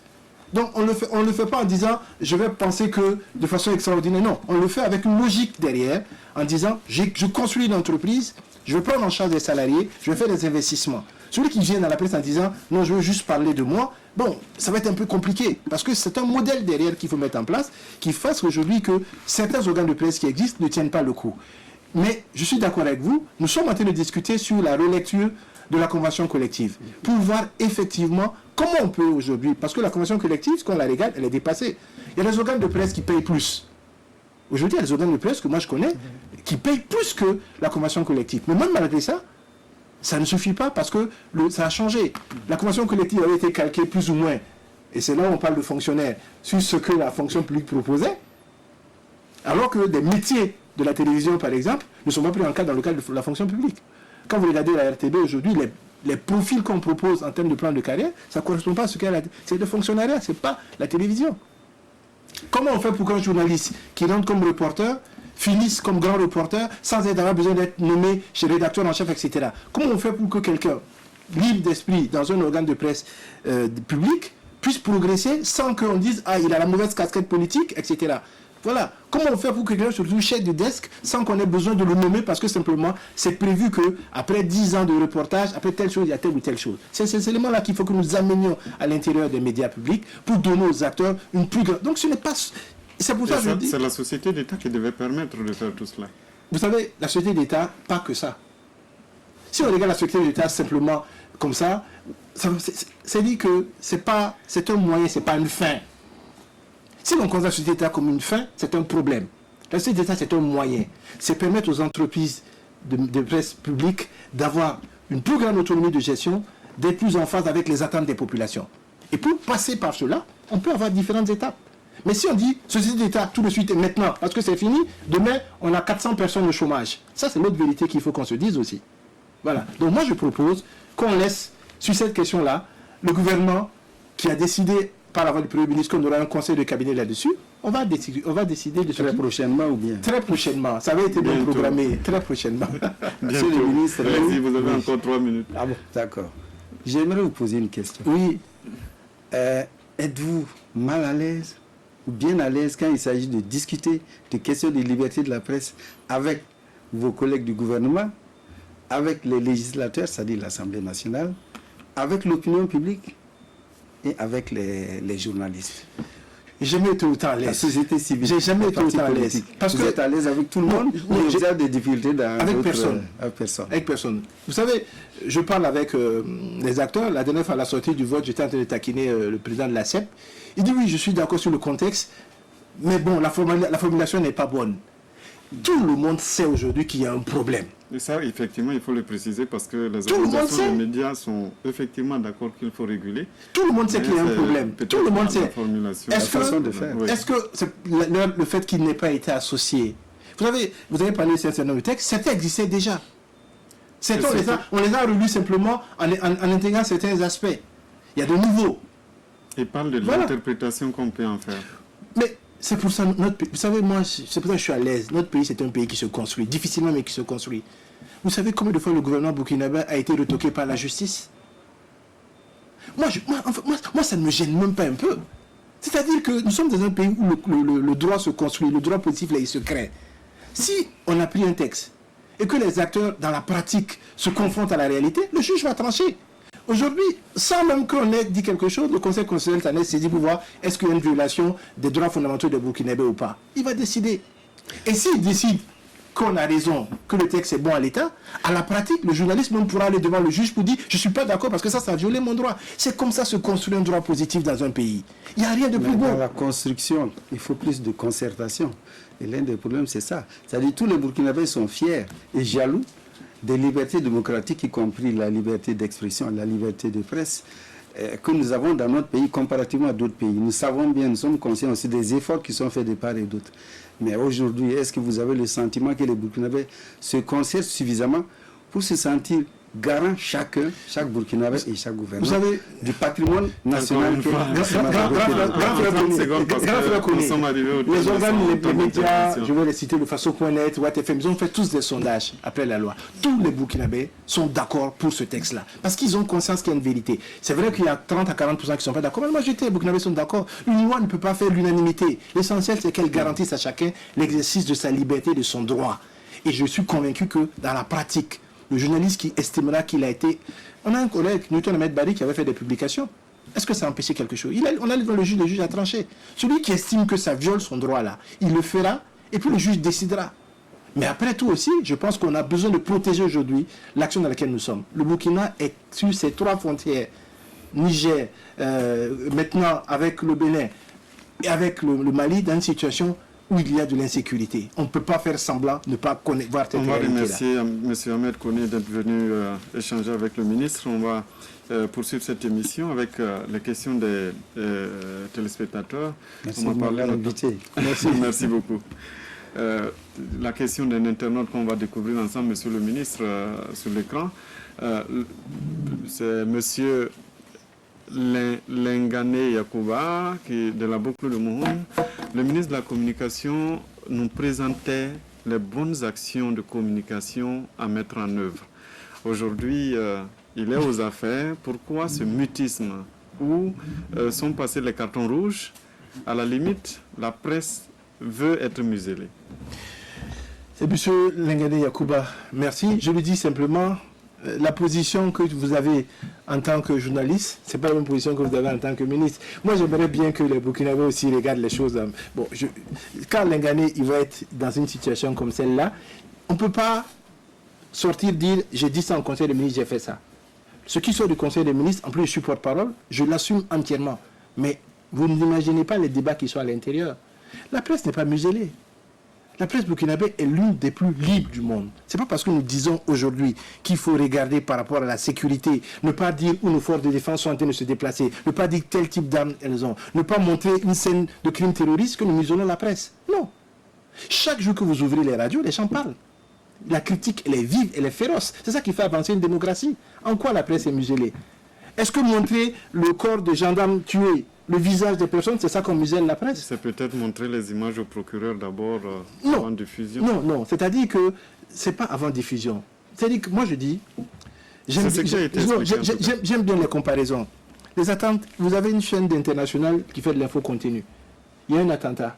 Donc on ne le fait pas en disant je vais penser que de façon extraordinaire. Non, on le fait avec une logique derrière, en disant je construis une entreprise, je vais prendre en charge des salariés, je vais faire des investissements. Celui qui vient dans la presse en disant non, je veux juste parler de moi, bon, ça va être un peu compliqué, parce que c'est un modèle derrière qu'il faut mettre en place, qui fasse aujourd'hui que certains organes de presse qui existent ne tiennent pas le coup. Mais je suis d'accord avec vous, nous sommes en train de discuter sur la relecture de la convention collective, pour voir effectivement comment on peut aujourd'hui, parce que la convention collective, quand on la regarde, elle est dépassée. Il y a des organes de presse qui payent plus. Aujourd'hui, il y a des organes de presse que moi je connais, qui payent plus que la convention collective. Mais même malgré ça, ça ne suffit pas parce que ça a changé. La convention collective avait été calquée plus ou moins, et c'est là où on parle de fonctionnaires, sur ce que la fonction publique proposait, alors que des métiers de la télévision, par exemple, ne sont pas pris en cas dans le cadre de la fonction publique. Quand vous regardez la RTB aujourd'hui, les profils qu'on propose en termes de plan de carrière, ça ne correspond pas à ce qu'est c'est le fonctionnariat, ce n'est pas la télévision. Comment on fait pour qu'un journaliste qui rentre comme reporter finisse comme grand reporter sans avoir besoin d'être nommé chez rédacteur en chef, etc. Comment on fait pour que quelqu'un libre d'esprit dans un organe de presse public puisse progresser sans qu'on dise « Ah, il a la mauvaise casquette politique, etc. » Voilà. Comment on fait pour que quelqu'un se retrouve chef de desk sans qu'on ait besoin de le nommer parce que simplement c'est prévu qu'après 10 ans de reportage, après telle chose, il y a telle ou telle chose. C'est ces éléments-là qu'il faut que nous amenions à l'intérieur des médias publics pour donner aux acteurs une plus grande... Donc ce n'est pas... C'est pour ça que je dis... C'est la société d'État qui devait permettre de faire tout cela. Vous savez, la société d'État, pas que ça. Si on regarde la société d'État simplement comme ça, c'est dit que c'est un moyen, c'est pas une fin. Si on considère la société d'État comme une fin, c'est un problème. La société d'État, c'est un moyen. C'est permettre aux entreprises de presse publique d'avoir une plus grande autonomie de gestion, d'être plus en phase avec les attentes des populations. Et pour passer par cela, on peut avoir différentes étapes. Mais si on dit société d'État tout de suite et maintenant, parce que c'est fini, demain, on a 400 personnes au chômage. Ça, c'est l'autre vérité qu'il faut qu'on se dise aussi. Voilà. Donc moi, je propose qu'on laisse, sur cette question-là, le gouvernement qui a décidé par la voix du Premier ministre qu'on aura un conseil de cabinet là-dessus, On va décider de ce Très qui... prochainement ou bien? Très prochainement. Ça avait été bien Bientôt. programmé. Très prochainement. Monsieur le ministre, Allez-y, vous avez encore 3 minutes. Ah bon, d'accord. J'aimerais vous poser une question. Oui. Êtes-vous mal à l'aise ou bien à l'aise quand il s'agit de discuter de questions de liberté de la presse avec vos collègues du gouvernement, avec les législateurs, c'est-à-dire l'Assemblée nationale, avec l'opinion publique et avec les journalistes? J'ai jamais été autant à La l'aise. société civile. J'ai jamais les été partis autant à l'aise. politiques. Parce Vous que- êtes à l'aise avec tout le monde Non, ou je- vous avez des difficultés dans Avec d'autres- personne. avec personne. Avec personne. Vous savez, je parle avec les acteurs. La dernière fois, à la sortie du vote, j'étais en train de taquiner le président de la CEP. Il dit oui, je suis d'accord sur le contexte, mais bon, la formulation n'est pas bonne. Tout le monde sait aujourd'hui qu'il y a un problème. Et ça, effectivement, il faut le préciser parce que les Tout le monde organisations sait. des médias sont effectivement d'accord qu'il faut réguler. Tout le monde sait qu'il y a un Mais c'est problème. peut-être Tout le monde la sait. formulation. Est-ce La façon de faire. Oui. Est-ce que c'est le fait qu'il n'ait pas été associé, vous avez parlé d'un certain nombre de textes, certains existaient déjà. Certains, on les a relus simplement en intégrant certains aspects. Il y a de nouveaux. Et parle de Voilà. l'interprétation qu'on peut en faire. Mais c'est pour ça, notre pays, vous savez, moi, c'est pour ça que je suis à l'aise. Notre pays, c'est un pays qui se construit, difficilement, mais qui se construit. Vous savez combien de fois le gouvernement burkinabé a été retoqué par la justice? Moi, ça ne me gêne même pas un peu. C'est-à-dire que nous sommes dans un pays où le droit se construit, le droit positif, là, il se crée. Si on a pris un texte et que les acteurs, dans la pratique, se confrontent à la réalité, le juge va trancher. Aujourd'hui, sans même qu'on ait dit quelque chose, le Conseil constitutionnel s'en est saisi pour voir est-ce qu'il y a une violation des droits fondamentaux des Burkinabés ou pas. Il va décider. Et s'il décide qu'on a raison, que le texte est bon à l'État, à la pratique, le journaliste même pourra aller devant le juge pour dire je ne suis pas d'accord parce que ça a violé mon droit. C'est comme ça se construit un droit positif dans un pays. Il n'y a rien de plus Mais dans beau. la construction, il faut plus de concertation. Et l'un des problèmes, c'est ça. C'est-à-dire tous les Burkinabés sont fiers et jaloux des libertés démocratiques, y compris la liberté d'expression, la liberté de presse, que nous avons dans notre pays comparativement à d'autres pays. Nous savons bien, nous sommes conscients aussi des efforts qui sont faits de part et d'autre. Mais aujourd'hui, est-ce que vous avez le sentiment que les Burkinabés se concertent suffisamment pour se sentir garant chaque Burkinabé et chaque gouvernement Vous savez, du patrimoine national Encore une que fois, nous sommes arrivés au les terme organes, de les son médias, intervention. je vais les citer de façon.net, WattFM, ils ont fait tous des sondages après la loi. Tous les Burkinabés sont d'accord pour ce texte-là. Parce qu'ils ont conscience qu'il y a une vérité. C'est vrai qu'il y a 30 à 40% qui ne sont pas d'accord, mais la majorité des Burkinabés sont d'accord. Une loi ne peut pas faire l'unanimité. L'essentiel, c'est qu'elle garantisse à chacun l'exercice de sa liberté et de son droit. Et je suis convaincu que dans la pratique, le journaliste qui estimera qu'il a été... On a un collègue, Newton Ahmed Bari, qui avait fait des publications. Est-ce que ça a empêché quelque chose? On allait devant le juge a tranché. Celui qui estime que ça viole son droit là, il le fera, et puis le juge décidera. Mais après tout aussi, je pense qu'on a besoin de protéger aujourd'hui l'action dans laquelle nous sommes. Le Burkina est sur ces 3 frontières, Niger, maintenant avec le Bénin et avec le Mali, dans une situation où il y a de l'insécurité. On ne peut pas faire semblant de ne pas voir cette On va réalité-là. remercier M. Ahmed Koné d'être venu échanger avec le ministre. On va poursuivre cette émission avec les questions des téléspectateurs. Merci On de va parler m'avoir notre- invité. Merci beaucoup. La question d'un internaute qu'on va découvrir ensemble, Monsieur le ministre, sur l'écran, c'est Monsieur Lengane Yakuba, qui est de la boucle de Mohon. Le ministre de la Communication nous présentait les bonnes actions de communication à mettre en œuvre. Aujourd'hui, il est aux affaires. Pourquoi ce mutisme où sont passés les cartons rouges? À la limite, la presse veut être muselée. C'est M. Lengane Yakuba. Merci. Je lui dis simplement, la position que vous avez en tant que journaliste, ce n'est pas la même position que vous avez en tant que ministre. Moi, j'aimerais bien que les Burkinabés aussi regardent les choses. Bon, quand Lengane il va être dans une situation comme celle-là, on ne peut pas sortir dire j'ai dit ça en conseil des ministres, j'ai fait ça. Ce qui sort du conseil des ministres, en plus je suis porte-parole, je l'assume entièrement. Mais vous n'imaginez pas les débats qui sont à l'intérieur. La presse n'est pas muselée. La presse burkinabé est l'une des plus libres du monde. Ce n'est pas parce que nous disons aujourd'hui qu'il faut regarder par rapport à la sécurité, ne pas dire où nos forces de défense sont en train de se déplacer, ne pas dire quel type d'armes elles ont, ne pas montrer une scène de crime terroriste que nous muselons la presse. Non. Chaque jour que vous ouvrez les radios, les gens parlent. La critique, elle est vive, elle est féroce. C'est ça qui fait avancer une démocratie. En quoi la presse est muselée? Est-ce que montrer le corps de gendarmes tués le visage des personnes, c'est ça qu'on muselle la presse. C'est peut-être montrer les images au procureur d'abord Non. avant diffusion. Non, c'est-à-dire que c'est pas avant diffusion. C'est-à-dire que moi je dis, j'aime bien les comparaisons. Les attentes, vous avez une chaîne d'international qui fait de l'info continue. Il y a un attentat.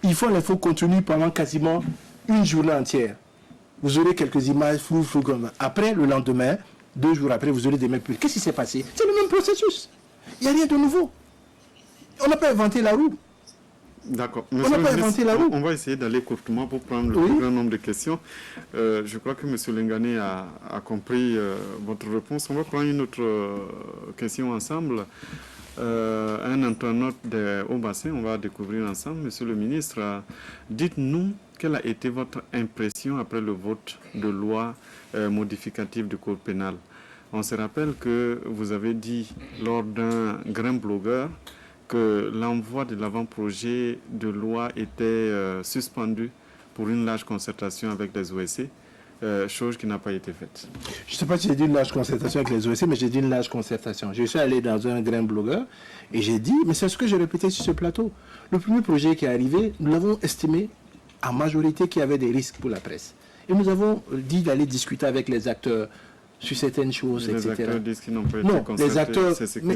Ils font l'info continue pendant quasiment une journée entière. Vous aurez quelques images floues comme ça. Après, le lendemain, 2 jours après, vous aurez des mêmes. Qu'est-ce qui s'est passé? C'est le même processus. Il n'y a rien de nouveau. On n'a pas inventé la roue. D'accord. On n'a pas inventé la roue. On va essayer d'aller courtement pour prendre le plus grand nombre de questions. Je crois que M. Lengane a compris votre réponse. On va prendre une autre question ensemble. Un internaute de Haut-Bassin, on va découvrir ensemble. Monsieur le ministre, dites-nous quelle a été votre impression après le vote de loi modificative du code pénal. On se rappelle que vous avez dit lors d'un grand blogueur que l'envoi de l'avant-projet de loi était suspendu pour une large concertation avec les OSC, chose qui n'a pas été faite. Je ne sais pas si j'ai dit une large concertation avec les OSC, mais j'ai dit une large concertation. Je suis allé dans un grand blogueur et j'ai dit, mais c'est ce que j'ai répété sur ce plateau. Le premier projet qui est arrivé, nous l'avons estimé en majorité qu'il y avait des risques pour la presse. Et nous avons dit d'aller discuter avec les acteurs sur certaines choses, les etc. Les acteurs disent qu'ils n'ont pas été concertés. Les acteurs, mais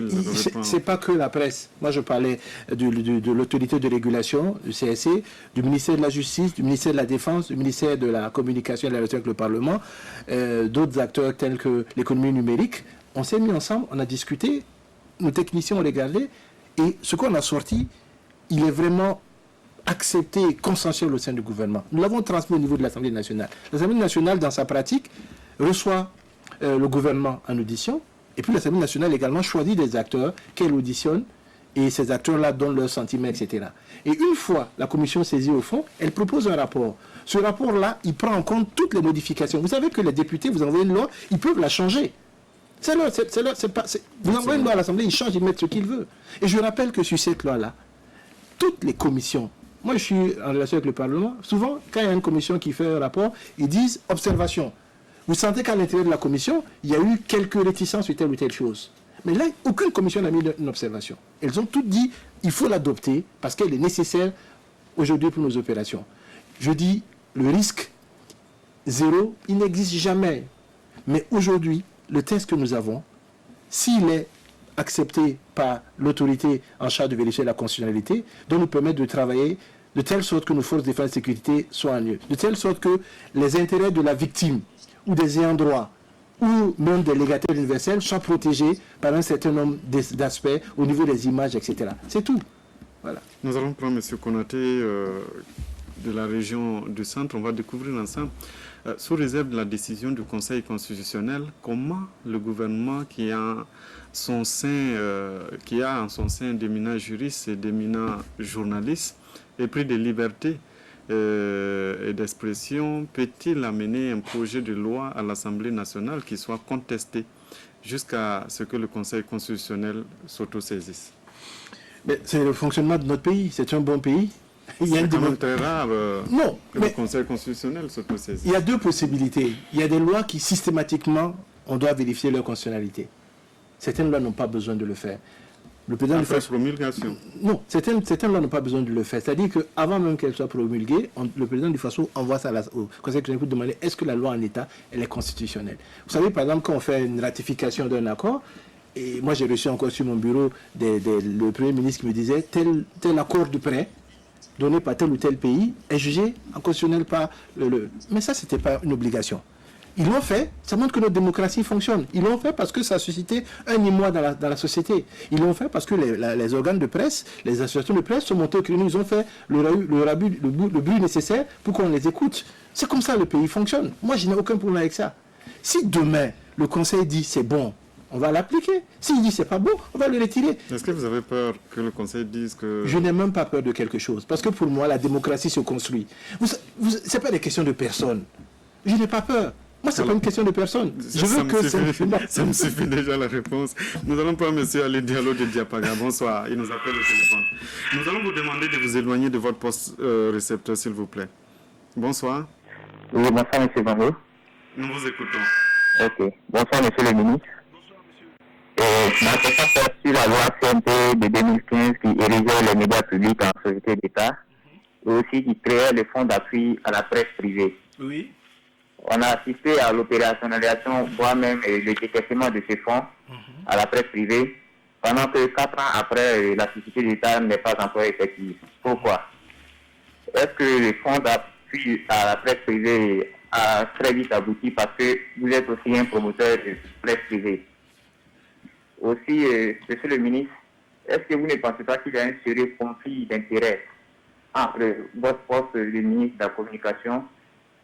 c'est pas que la presse. Moi, je parlais de l'autorité de régulation, du CSC, du ministère de la Justice, du ministère de la Défense, du ministère de la Communication et de la Relation avec le Parlement, d'autres acteurs tels que l'économie numérique. On s'est mis ensemble, on a discuté, nos techniciens ont regardé, et ce qu'on a sorti, il est vraiment accepté et consensuel au sein du gouvernement. Nous l'avons transmis au niveau de l'Assemblée nationale. L'Assemblée nationale, dans sa pratique, reçoit le gouvernement en audition, et puis l'Assemblée nationale également choisit des acteurs qu'elle auditionne, et ces acteurs-là donnent leurs sentiments, etc. Et une fois la commission saisie au fond, elle propose un rapport. Ce rapport-là, il prend en compte toutes les modifications. Vous savez que les députés, vous envoyez une loi, ils peuvent la changer. Vous envoyez une loi à l'Assemblée, ils changent, ils mettent ce qu'ils veulent. Et je rappelle que sur cette loi-là, toutes les commissions, moi je suis en relation avec le Parlement, souvent quand il y a une commission qui fait un rapport, ils disent observation. Vous sentez qu'à l'intérieur de la commission, il y a eu quelques réticences sur telle ou telle chose. Mais là, aucune commission n'a mis une observation. Elles ont toutes dit il faut l'adopter parce qu'elle est nécessaire aujourd'hui pour nos opérations. Je dis le risque zéro, il n'existe jamais. Mais aujourd'hui, le test que nous avons, s'il est accepté par l'autorité en charge de vérifier la constitutionnalité, doit nous permettre de travailler de telle sorte que nos forces de défense et de sécurité soient en lieu, de telle sorte que les intérêts de la victime ou des ayants droit, ou même des légataires universels soient protégés par un certain nombre d'aspects au niveau des images, etc. C'est tout. Voilà. Nous allons prendre M. Konaté de la région du centre. On va découvrir ensemble, sous réserve de la décision du Conseil constitutionnel, comment le gouvernement qui a en son sein d'éminents juristes et d'éminents journalistes et pris des libertés et d'expression, peut-il amener un projet de loi à l'Assemblée nationale qui soit contesté jusqu'à ce que le Conseil constitutionnel s'autosaisisse? C'est le fonctionnement de notre pays. C'est un bon pays. C'est quand même très rare que le mais Conseil constitutionnel s'autosaisisse. Il y a deux possibilités. Il y a des lois qui, systématiquement, on doit vérifier leur constitutionnalité. Certaines lois n'ont pas besoin de le faire. Le président après promulgation. Non, certaines lois n'ont pas besoin de le faire. C'est-à-dire qu'avant même qu'elle soit promulguée, le président du FASO envoie ça au Conseil constitutionnel pour demander est-ce que la loi en état, elle est constitutionnelle. Vous savez, par exemple, quand on fait une ratification d'un accord, et moi j'ai reçu encore sur mon bureau le Premier ministre qui me disait tel accord de prêt donné par tel ou tel pays est jugé inconstitutionnel par le... Mais ça, ce n'était pas une obligation. Ils l'ont fait, ça montre que notre démocratie fonctionne. Ils l'ont fait parce que ça a suscité un émoi dans la société. Ils l'ont fait parce que les organes de presse, les associations de presse sont montés au créneau, ils ont fait le bruit nécessaire pour qu'on les écoute. C'est comme ça le pays fonctionne. Moi, je n'ai aucun problème avec ça. Si demain, le Conseil dit c'est bon, on va l'appliquer. S'il dit c'est pas bon, on va le retirer. Est-ce que vous avez peur que le Conseil dise que... Je n'ai même pas peur de quelque chose. Parce que pour moi, la démocratie se construit. Ce n'est pas des questions de personne. Je n'ai pas peur. Moi, ce n'est pas une question de personne. Je veux que ça me suffit déjà la réponse. Nous allons prendre M. Ali Diallo de Diapaga. Bonsoir. Il nous appelle au téléphone. Nous allons vous demander de vous éloigner de votre poste récepteur, s'il vous plaît. Bonsoir. Oui, bonsoir, M. Bando. Nous vous écoutons. Ok. Bonsoir, M. le ministre. ma question porte sur la loi CNT de 2015 qui érigeait les médias publics en société d'État et aussi qui créait le fonds d'appui à la presse privée. Oui. On a assisté à l'opérationnalisation, voire même le décaissement de ces fonds à la presse privée, pendant que 4 ans après, la société d'État n'est pas encore effective. Pourquoi? Est-ce que le fonds d'appui à la presse privée a très vite abouti parce que vous êtes aussi un promoteur de presse privée? Aussi, monsieur le ministre, est-ce que vous ne pensez pas qu'il y a un sérieux conflit d'intérêts entre votre poste de ministre de la Communication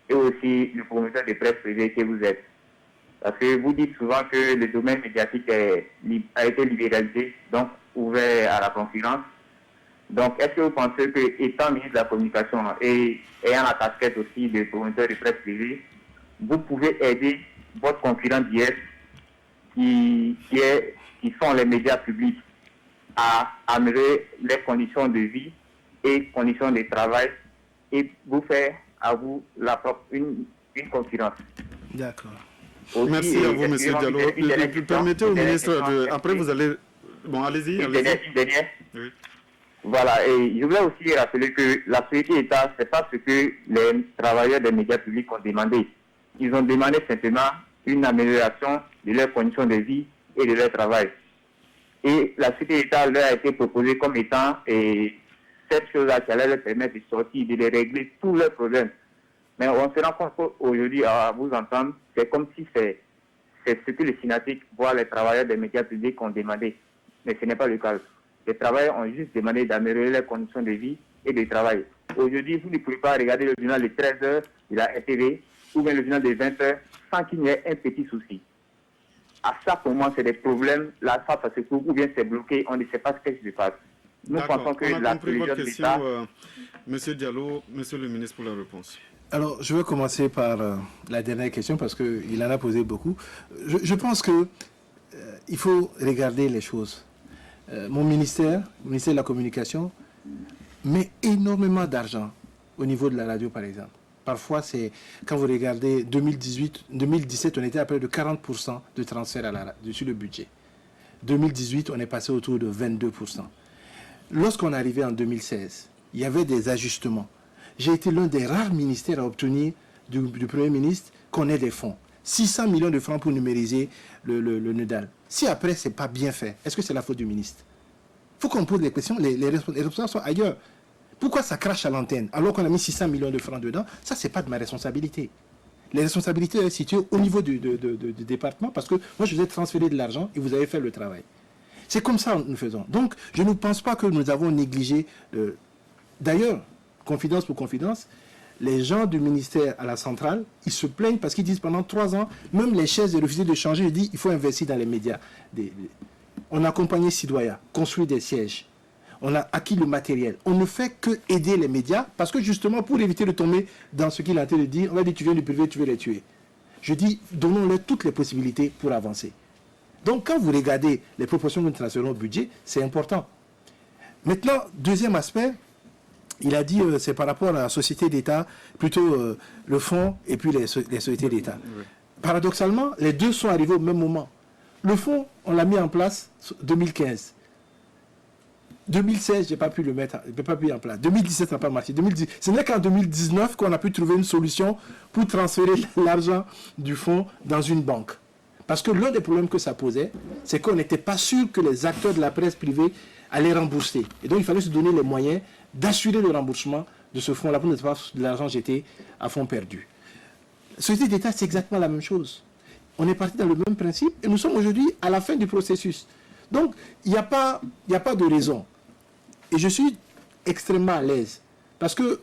et aussi le promoteur de presse privée que vous êtes? Parce que vous dites souvent que le domaine médiatique a été libéralisé, donc ouvert à la concurrence. Donc, est-ce que vous pensez que, étant ministre de la Communication et ayant la casquette aussi de promoteur de presse privée, vous pouvez aider votre concurrent direct qui sont les médias publics à améliorer les conditions de vie et conditions de travail et vous faire à vous une concurrence? D'accord. Aussi, Merci à vous, M. Diallo. Permettez au ministre de... Après, vous allez... Bon, allez-y. Une dernière. Oui. Voilà, et je voulais aussi rappeler que la société d'État, ce n'est pas ce que les travailleurs des médias publics ont demandé. Ils ont demandé simplement une amélioration de leurs conditions de vie et de leur travail. Et la société d'État leur a été proposée comme étant cette chose-là qui allait leur permettre de sortir, de les régler tous leurs problèmes. Mais on se rend compte qu'aujourd'hui, à vous entendre, c'est comme si c'est ce que les syndics, voire les travailleurs des médias publics ont demandé. Mais ce n'est pas le cas. Les travailleurs ont juste demandé d'améliorer leurs conditions de vie et de travail. Aujourd'hui, vous ne pouvez pas regarder le journal de 13h de la RTV ou bien le journal de 20h sans qu'il n'y ait un petit souci. À chaque moment, c'est des problèmes. La face se coupe ou bien c'est bloqué. On ne sait pas ce qui se passe. Nous pensons que on a compris votre question, d'État... Monsieur Diallo, monsieur le ministre, pour la réponse. Alors, je vais commencer par la dernière question parce qu'il en a posé beaucoup. Je pense que il faut regarder les choses. Mon ministère, le ministère de la Communication, met énormément d'argent au niveau de la radio, par exemple. Parfois, c'est quand vous regardez 2017, on était à près de 40% de transfert sur le budget. 2018, on est passé autour de 22%. Lorsqu'on est arrivé en 2016, il y avait des ajustements. J'ai été l'un des rares ministères à obtenir du Premier ministre qu'on ait des fonds. 600 millions de francs pour numériser le NEDAL. Si après, ce n'est pas bien fait, est-ce que c'est la faute du ministre? Il faut qu'on pose les questions, les responsables sont ailleurs. Pourquoi ça crache à l'antenne alors qu'on a mis 600 millions de francs dedans? Ça, ce n'est pas de ma responsabilité. Les responsabilités sont situées au niveau du département parce que moi, je vous ai transféré de l'argent et vous avez fait le travail. C'est comme ça que nous faisons. Donc, je ne pense pas que nous avons négligé... D'ailleurs, confidence pour confidence, les gens du ministère à la centrale, ils se plaignent parce qu'ils disent pendant 3 ans, même les chaises ont refusé de changer, ils disent il faut investir dans les médias. On a accompagné Sidoya, construit des sièges, on a acquis le matériel. On ne fait que aider les médias parce que justement pour éviter de tomber dans ce qu'il a tenté de dire, on va dire tu viens du privé, tu veux les tuer. Je dis donnons-leur toutes les possibilités pour avancer. Donc quand vous regardez les proportions que nous transférons au budget, c'est important. Maintenant, deuxième aspect, il a dit c'est par rapport à la société d'État, plutôt le fonds et puis les sociétés d'État. Oui. Paradoxalement, les deux sont arrivés au même moment. Le fonds, on l'a mis en place en 2015. 2016, je n'ai pas pu le mettre, je n'ai pas pu en place. 2017, ça n'a pas marché. Ce n'est qu'en 2019 qu'on a pu trouver une solution pour transférer l'argent du fonds dans une banque. Parce que l'un des problèmes que ça posait, c'est qu'on n'était pas sûr que les acteurs de la presse privée allaient rembourser. Et donc, il fallait se donner les moyens d'assurer le remboursement de ce fonds-là pour ne pas de l'argent jeté à fonds perdu. Société d'État, c'est exactement la même chose. On est parti dans le même principe et nous sommes aujourd'hui à la fin du processus. Donc, il n'y a pas de raison. Et je suis extrêmement à l'aise parce que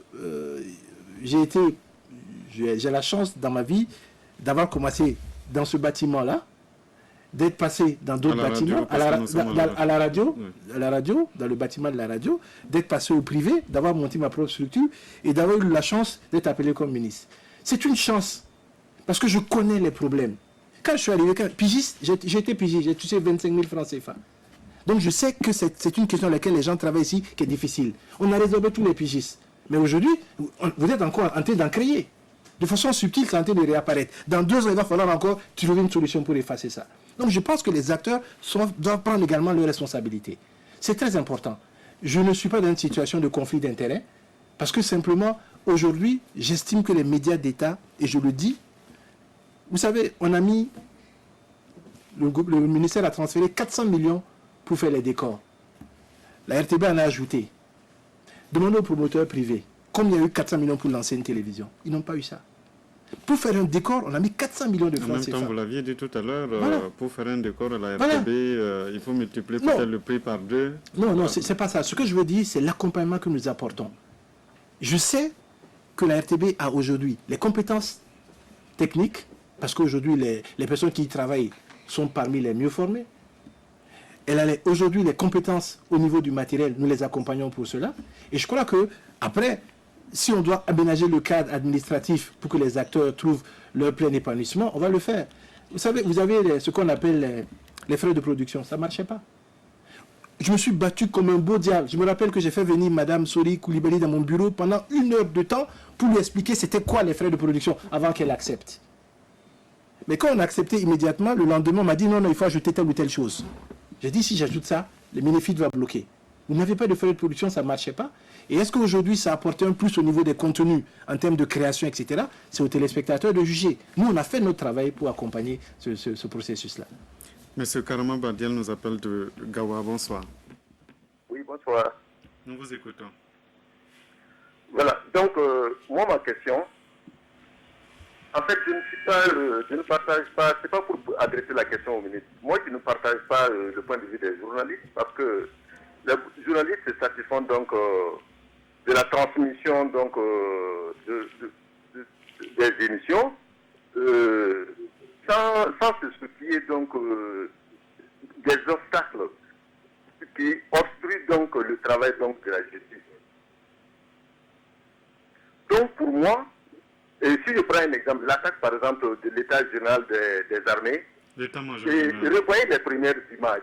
j'ai la chance dans ma vie d'avoir commencé dans ce bâtiment-là, d'être passé dans d'autres bâtiments, à la radio, dans le bâtiment de la radio, d'être passé au privé, d'avoir monté ma propre structure et d'avoir eu la chance d'être appelé comme ministre. C'est une chance parce que je connais les problèmes. Quand je suis arrivé, pigiste, j'étais pigiste, j'ai touché 25 000 francs CFA. Donc je sais que c'est une question à laquelle les gens travaillent ici qui est difficile. On a résolvé tous les pigistes. Mais aujourd'hui, vous êtes encore en train d'en créer. De façon subtile, c'est en train de réapparaître. Dans 2 ans, il va falloir encore trouver une solution pour effacer ça. Donc je pense que les acteurs doivent prendre également leurs responsabilités. C'est très important. Je ne suis pas dans une situation de conflit d'intérêts, parce que simplement, aujourd'hui, j'estime que les médias d'État, et je le dis, vous savez, on a mis, le ministère a transféré 400 millions pour faire les décors. La RTB en a ajouté. Demandez aux promoteurs privés, combien il y a eu 400 millions pour lancer une télévision? Ils n'ont pas eu ça. Pour faire un décor, on a mis 400 millions de francs. En même temps, vous l'aviez dit tout à l'heure, Voilà. Pour faire un décor à la Voilà. RTB, il faut multiplier peut-être le prix par 2. Non, c'est pas ça. Ce que je veux dire, c'est l'accompagnement que nous apportons. Je sais que la RTB a aujourd'hui les compétences techniques, parce qu'aujourd'hui, les personnes qui y travaillent sont parmi les mieux formées. Elle a aujourd'hui les compétences au niveau du matériel, nous les accompagnons pour cela. Et je crois que après, si on doit aménager le cadre administratif pour que les acteurs trouvent leur plein épanouissement, on va le faire. Vous savez, vous avez ce qu'on appelle les frais de production. Ça ne marchait pas. Je me suis battu comme un beau diable. Je me rappelle que j'ai fait venir Madame Sori Koulibaly dans mon bureau pendant 1 heure de temps pour lui expliquer c'était quoi les frais de production avant qu'elle accepte. Mais quand on a accepté immédiatement, le lendemain, on m'a dit non, il faut ajouter telle ou telle chose. J'ai dit si j'ajoute ça, le bénéfice va bloquer. Vous n'avez pas de frais de production, ça ne marchait pas. Et est-ce qu'aujourd'hui, ça a apporté un plus au niveau des contenus, en termes de création, etc. C'est aux téléspectateurs de juger. Nous, on a fait notre travail pour accompagner ce processus-là. Monsieur Karama Badiel nous appelle de Gawa. Bonsoir. Oui, bonsoir. Nous vous écoutons. Voilà, donc, moi, ma question, en fait, je ne partage pas, c'est pas pour adresser la question au ministre. Moi, je ne partage pas le point de vue des journalistes, parce que les journalistes se satisfont donc de la transmission donc des émissions sans se soucier donc des obstacles qui obstruent donc le travail donc de la justice. Donc pour moi, et si je prends un exemple, l'attaque par exemple de l'état général des armées, L'état-major. et revoyez les premières images,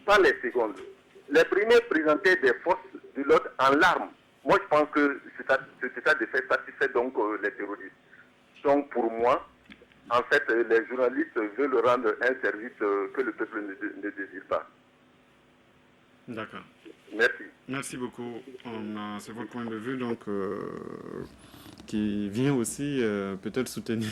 pas les secondes. Les premières présentaient des forces de l'ordre en larmes. Moi, je pense que cet état de fait satisfait donc les terroristes. Donc, pour moi, en fait, les journalistes veulent rendre un service que le peuple ne désire pas. D'accord. Merci. Merci beaucoup. C'est votre point de vue, donc, qui vient aussi peut-être soutenir.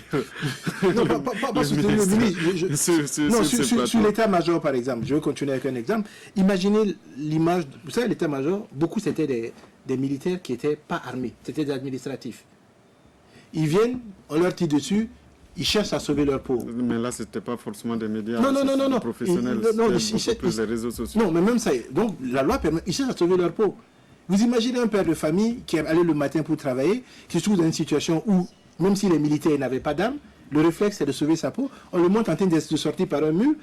Non, pas soutenir le ministre. Sur l'état-major, par exemple, je vais continuer avec un exemple. Imaginez l'image, vous savez, l'état-major, beaucoup c'était des militaires qui n'étaient pas armés, c'était des administratifs. Ils viennent, on leur tire dessus, ils cherchent à sauver leur peau. Mais là, ce n'était pas forcément des médias Non. professionnels, c'était plus les réseaux sociaux. Non, mais même ça, donc la loi permet, ils cherchent à sauver leur peau. Vous imaginez un père de famille qui est allé le matin pour travailler, qui se trouve dans une situation où, même s'il est militaire, il n'avait pas d'âme, le réflexe c'est de sauver sa peau, on le montre en train de sortir par un mur,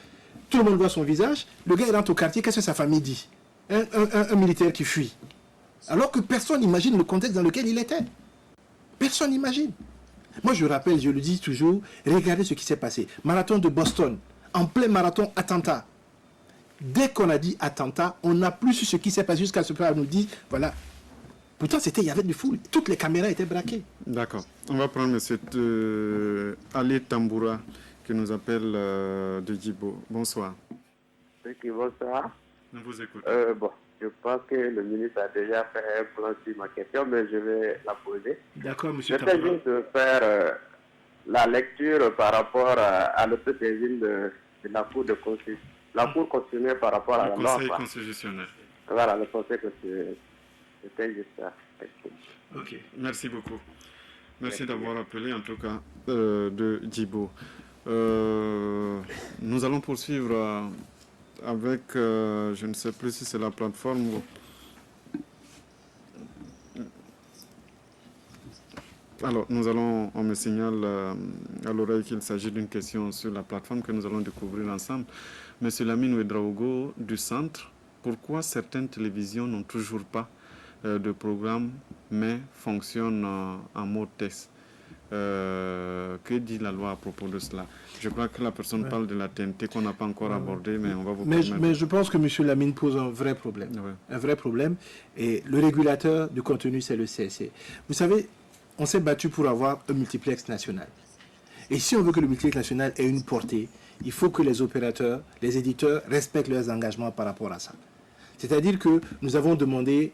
tout le monde voit son visage, le gars il rentre au quartier, qu'est-ce que sa famille dit? Un militaire qui fuit. Alors que personne n'imagine le contexte dans lequel il était. Personne n'imagine. Moi je rappelle, je le dis toujours, regardez ce qui s'est passé. Marathon de Boston, en plein marathon attentat. Dès qu'on a dit attentat, on n'a plus su ce qui s'est passé jusqu'à ce point où on nous dit, voilà. Pourtant, il y avait du foule. Toutes les caméras étaient braquées. D'accord. On va prendre M. Ali Tamboura qui nous appelle de Djibo. Bonsoir. Oui, bonsoir. Nous vous écoutons. Bon, je pense que le ministre a déjà fait un plan sur ma question, mais je vais la poser. D'accord, M. Tamboura. J'essaie juste de faire la lecture par rapport à l'autosaisine de la Cour de constitution. La Cour constitutionnelle par rapport à la loi. Le Conseil constitutionnel. Voilà, le Conseil constitutionnel. C'était juste ça. Ok, merci beaucoup. Merci d'avoir appelé, en tout cas, de Djibo. Nous allons poursuivre avec, je ne sais plus si c'est la plateforme. Alors, on me signale à l'oreille qu'il s'agit d'une question sur la plateforme que nous allons découvrir ensemble. Monsieur Lamine Ouedraogo du Centre, pourquoi certaines télévisions n'ont toujours pas de programme, mais fonctionnent en mode test? Que dit la loi à propos de cela? Je crois que la personne parle de la TNT qu'on n'a pas encore abordée, mais on va vous permettre. Mais je pense que M. Lamine pose un vrai problème. Ouais. Un vrai problème. Et le régulateur du contenu, c'est le CSC. Vous savez, on s'est battu pour avoir un multiplex national. Et si on veut que le multiplex national ait une portée, il faut que les opérateurs, les éditeurs respectent leurs engagements par rapport à ça. C'est-à-dire que nous avons demandé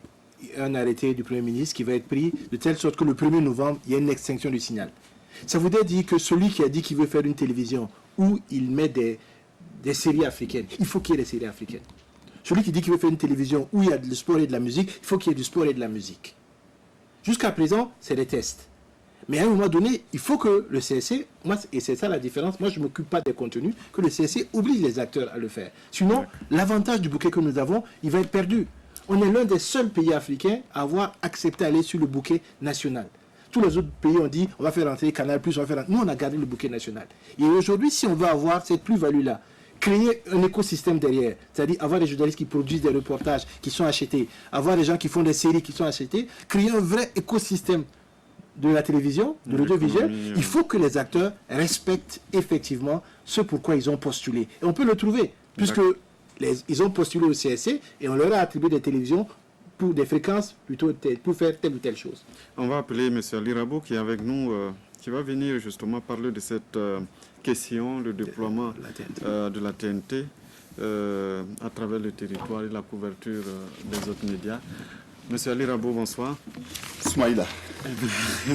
un arrêté du Premier ministre qui va être pris de telle sorte que le 1er novembre, il y a une extinction du signal. Ça voudrait dire que celui qui a dit qu'il veut faire une télévision où il met des séries africaines, il faut qu'il y ait des séries africaines. Celui qui dit qu'il veut faire une télévision où il y a du sport et de la musique, il faut qu'il y ait du sport et de la musique. Jusqu'à présent, c'est des tests. Mais à un moment donné, il faut que le CSC, moi, et c'est ça la différence, moi je ne m'occupe pas des contenus, que le CSC oblige les acteurs à le faire. Sinon, l'avantage du bouquet que nous avons, il va être perdu. On est l'un des seuls pays africains à avoir accepté d'aller sur le bouquet national. Tous les autres pays ont dit, on va faire rentrer Canal+, on va faire rentrer... Nous, on a gardé le bouquet national. Et aujourd'hui, si on veut avoir cette plus-value-là, créer un écosystème derrière, c'est-à-dire avoir des journalistes qui produisent des reportages qui sont achetés, avoir des gens qui font des séries qui sont achetées, créer un vrai écosystème de la télévision, de l'audiovisuel, il faut que les acteurs respectent effectivement ce pourquoi ils ont postulé. Et on peut le trouver, puisque ils ont postulé au CSC et on leur a attribué des télévisions pour des fréquences plutôt pour faire telle ou telle chose. On va appeler M. Ali Rabo qui est avec nous, qui va venir justement parler de cette question, le déploiement de la TNT à travers le territoire et la couverture des autres médias. Monsieur Ali Rabo, bonsoir. Soumaïla.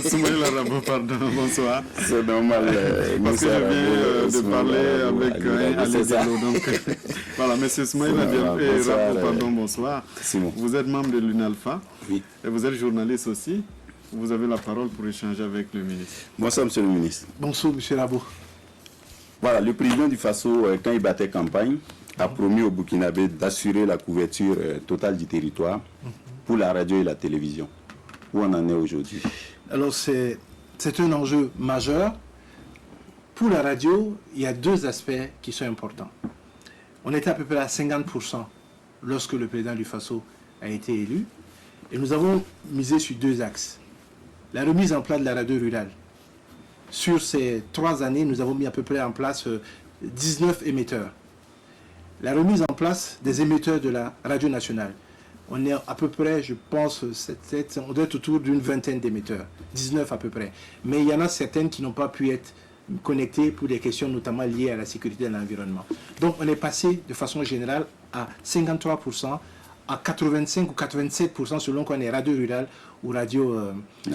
Soumaïla Rabo, pardon, bonsoir. C'est normal. Parce que je viens de parler avec Ali Diallo. Donc, voilà, monsieur Soumaïla Rabo, pardon, bonsoir. Simon. Vous êtes membre de l'UNALPHA. Oui. Et vous êtes journaliste aussi. Vous avez la parole pour échanger avec le ministre. Bonsoir, monsieur le ministre. Bonsoir, monsieur Rabo. Voilà, le président du Faso, quand il battait campagne, a promis au Burkinabé d'assurer la couverture totale du territoire pour la radio et la télévision. Où on en est aujourd'hui? Alors c'est un enjeu majeur. Pour la radio, il y a deux aspects qui sont importants. On était à peu près à 50% lorsque le président du Faso a été élu. Et nous avons misé sur deux axes. La remise en place de la radio rurale. Sur ces 3 années, nous avons mis à peu près en place 19 émetteurs. La remise en place des émetteurs de la radio nationale. On est à peu près, je pense, on doit être autour d'une vingtaine d'émetteurs, 19 à peu près. Mais il y en a certaines qui n'ont pas pu être connectées pour des questions notamment liées à la sécurité de l'environnement. Donc on est passé de façon générale à 53%, à 85 ou 87% selon qu'on est radio rurale ou radio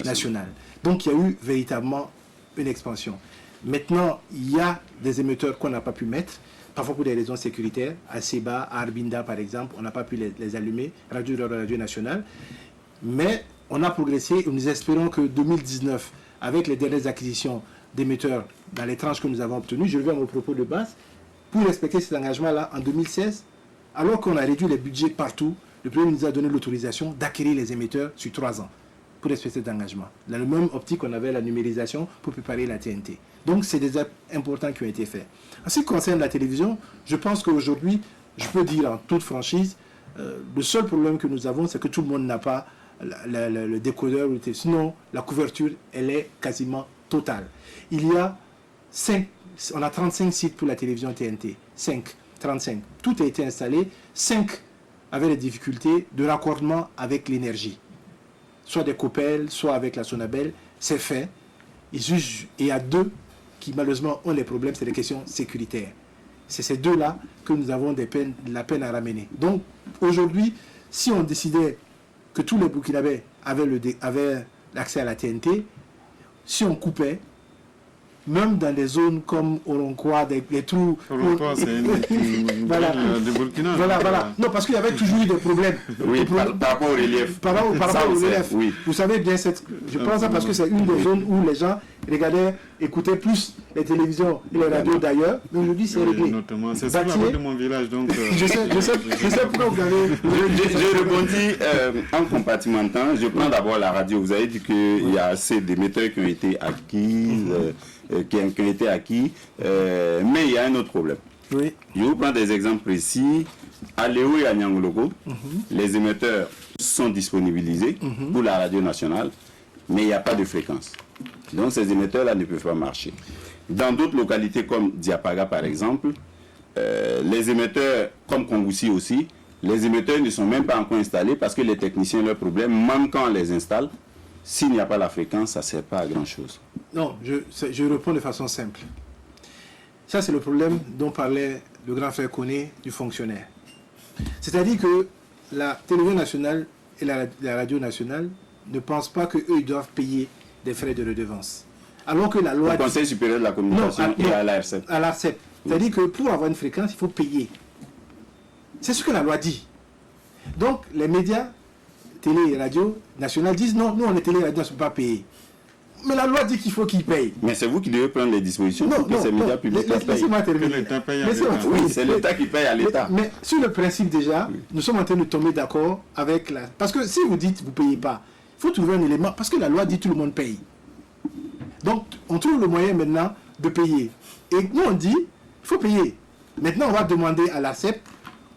nationale. Donc il y a eu véritablement une expansion. Maintenant, il y a des émetteurs qu'on n'a pas pu mettre, parfois pour des raisons sécuritaires. À Seba, à Arbinda par exemple, on n'a pas pu les allumer, radio nationale. Mais on a progressé et nous espérons que 2019, avec les dernières acquisitions d'émetteurs dans les tranches que nous avons obtenues, je reviens à mon propos de base, pour respecter cet engagement-là en 2016, alors qu'on a réduit les budgets partout, le Premier ministre nous a donné l'autorisation d'acquérir les émetteurs sur 3 ans pour respecter cet engagement. Dans le même optique, on avait la numérisation pour préparer la TNT. Donc, c'est des actes importants qui ont été faits. En ce qui concerne la télévision, je pense qu'aujourd'hui, je peux dire en toute franchise, le seul problème que nous avons, c'est que tout le monde n'a pas le décodeur. Sinon, la couverture, elle est quasiment totale. Il y a 35 sites pour la télévision TNT. 35. Tout a été installé. 5 avaient des difficultés de raccordement avec l'énergie. Soit des Copel, soit avec la Sonabel. C'est fait. Il y a 2 qui malheureusement ont des problèmes, c'est des questions sécuritaires. C'est ces 2-là que nous avons de la peine à ramener. Donc aujourd'hui, si on décidait que tous les Burkinabés avaient l'accès à la TNT, si on coupait, même dans des zones comme Oronkwa, des trous... Oronkwa, c'est une voilà. de Burkina. Voilà. Non, parce qu'il y avait toujours eu des problèmes. Oui, par rapport au relief. Par rapport au relief. Oui. Vous savez bien, je pense ça parce que c'est une des zones où les gens regardaient, écoutaient plus les télévisions et les radios d'ailleurs. Mais aujourd'hui, c'est réglé. Notamment, c'est ça la voix de mon village. Donc, je sais pourquoi vous avez... Je rebondis en compartimentant. Je prends d'abord la radio. Vous avez dit qu'il y a assez d'émetteurs qui ont été acquis. Qui ont été acquis, mais il y a un autre problème. Oui. Je vous prends des exemples précis. À Léo et à Nyangologo, les émetteurs sont disponibilisés pour la radio nationale, mais il n'y a pas de fréquence. Donc ces émetteurs-là ne peuvent pas marcher. Dans d'autres localités comme Diapaga par exemple, les émetteurs, comme Kongoussi aussi, les émetteurs ne sont même pas encore installés parce que les techniciens, leur problème, même quand on les installe, S'il n'y a pas la fréquence, ça ne sert pas à grand-chose. Non, je réponds de façon simple. Ça, c'est le problème dont parlait le grand frère Koné du fonctionnaire. C'est-à-dire que la télévision nationale et la radio nationale ne pensent pas qu'eux, ils doivent payer des frais de redevance. Alors que la loi... Le Conseil supérieur de la communication et à l'ARCEP. À l'ARCEP. C'est-à-dire que pour avoir une fréquence, il faut payer. C'est ce que la loi dit. Donc, les médias, télé et radio nationales disent non, nous on est télé et radio, on ne peut pas payer. Mais la loi dit qu'il faut qu'ils payent. Mais c'est vous qui devez prendre les dispositions pour que ces médias publics payent. Laissez-moi terminer. Que l'État paye à l'État. Oui, c'est l'État qui paye à l'État. Mais sur le principe déjà, nous sommes en train de tomber d'accord avec la... Parce que si vous dites vous ne payez pas, il faut trouver un élément, parce que la loi dit tout le monde paye. Donc, on trouve le moyen maintenant de payer. Et nous, on dit, il faut payer. Maintenant, on va demander à l'ARCEP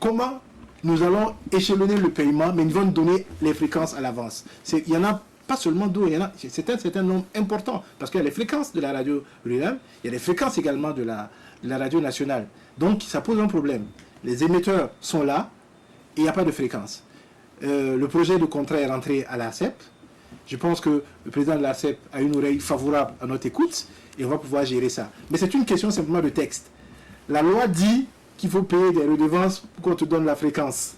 comment nous allons échelonner le paiement, mais ils vont nous donner les fréquences à l'avance. Il y en a pas seulement d'eau, il y en a, c'est un certain nombre important, parce qu'il y a les fréquences de la radio rurale, il y a les fréquences également de la radio nationale. Donc, ça pose un problème. Les émetteurs sont là, et il n'y a pas de fréquence. Le projet de contrat est rentré à l'ARCEP. Je pense que le président de l'ARCEP a une oreille favorable à notre écoute, et on va pouvoir gérer ça. Mais c'est une question simplement de texte. La loi dit qu'il faut payer des redevances pour qu'on te donne la fréquence.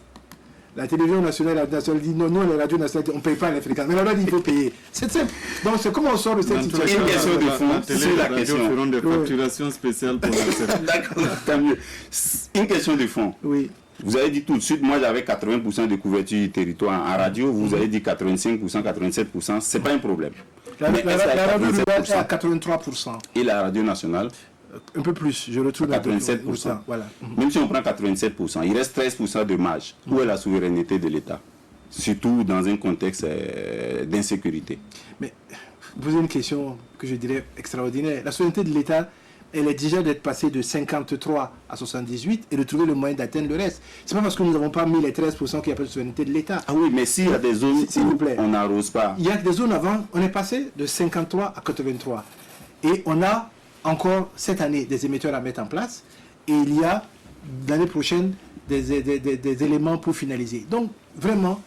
La télévision nationale, la nationale dit non, nous, les radios nationales, on ne paye pas les fréquences. Mais la loi dit qu'il faut payer. C'est simple. Donc, c'est comment on sort de cette situation. Une question de fond, la télé sur et la radio question. feront des facturations spéciales pour l'ARCEP. D'accord, tant mieux. Une question de fond. Oui. Vous avez dit tout de suite, moi j'avais 80% de couverture du territoire en radio, vous avez dit 85%, 87%, c'est pas un problème. La Mais est-ce radio rurale est à 87%? 83%. Et la radio nationale, Un peu plus, je retrouve 87%. Voilà. Même si on prend 87%, il reste 13% de marge. Où est la souveraineté de l'État? Surtout dans un contexte d'insécurité. Mais vous posez une question que je dirais extraordinaire. La souveraineté de l'État, elle est déjà d'être passée de 53 à 78 et de trouver le moyen d'atteindre le reste. C'est pas parce que nous n'avons pas mis les 13% qu'il n'y a pas de souveraineté de l'État. Ah oui, mais s'il y a des zones S'il vous plaît. où on n'arrose pas. Il y a des zones avant, on est passé de 53 à 83. Et on a encore cette année des émetteurs à mettre en place. Et il y a l'année prochaine des éléments pour finaliser. Donc, vraiment,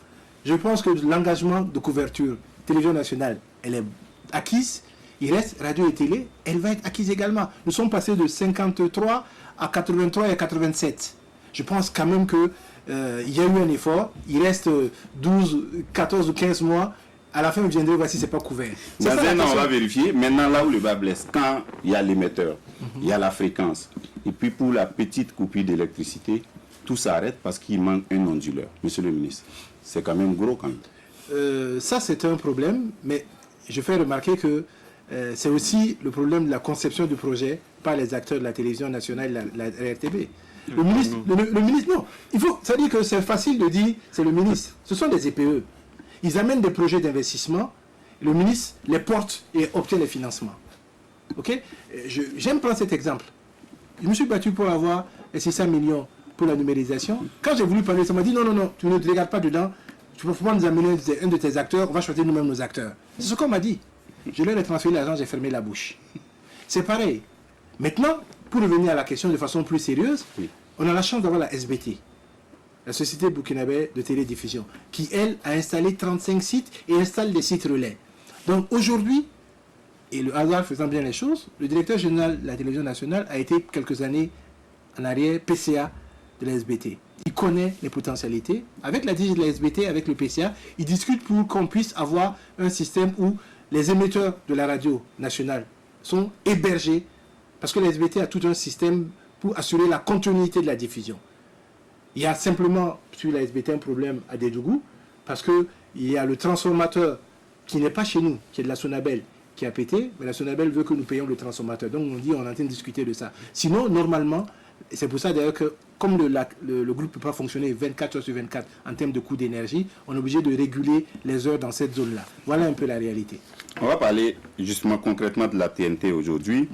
je pense que l'engagement de couverture télévision nationale, elle est acquise. Il reste radio et télé, elle va être acquise également. Nous sommes passés de 53 à 83 et à 87. Je pense quand même qu'il y a eu un effort. Il reste 12, 14 ou 15 mois. À la fin, vous viendrez voir si ce n'est pas couvert. Dans un an, on va vérifier. Maintenant, là où le bas blesse, quand il y a l'émetteur, il y a la fréquence. Et puis pour la petite coupure d'électricité, tout s'arrête parce qu'il manque un onduleur. Monsieur le ministre, c'est quand même gros quand même. Ça, c'est un problème, mais je fais remarquer que c'est aussi le problème de la conception du projet par les acteurs de la télévision nationale, la RTB. Le ministre, non. Ça dit que c'est facile de dire c'est le ministre. Ce sont des EPE. Ils amènent des projets d'investissement, le ministre les porte et obtient les financements. Ok? J'aime prendre cet exemple. Je me suis battu pour avoir les 600 millions pour la numérisation. Quand j'ai voulu parler, ça m'a dit non, tu ne te regardes pas dedans. Tu peux pas nous amener un de tes acteurs, on va choisir nous-mêmes nos acteurs. C'est ce qu'on m'a dit. Je leur ai transféré l'argent, j'ai fermé la bouche. C'est pareil. Maintenant, pour revenir à la question de façon plus sérieuse, on a la chance d'avoir la SBT, la Société burkinabé de télédiffusion, qui, elle, a installé 35 sites et installe des sites relais. Donc aujourd'hui, et le hasard faisant bien les choses, le directeur général de la télévision nationale a été quelques années en arrière PCA de la SBT. Il connaît les potentialités. Avec la DG de la SBT, avec le PCA, il discute pour qu'on puisse avoir un système où les émetteurs de la radio nationale sont hébergés, parce que la SBT a tout un système pour assurer la continuité de la diffusion. Il y a simplement sur la SBT un problème à Dédougou, parce qu'il y a le transformateur qui n'est pas chez nous, qui est de la Sonabel, qui a pété, mais la Sonabel veut que nous payions le transformateur. Donc on dit, on est en train de discuter de ça. Sinon, normalement, c'est pour ça d'ailleurs que comme le groupe ne peut pas fonctionner 24 heures sur 24 en termes de coût d'énergie, on est obligé de réguler les heures dans cette zone-là. Voilà un peu la réalité. On va parler justement concrètement de la TNT aujourd'hui.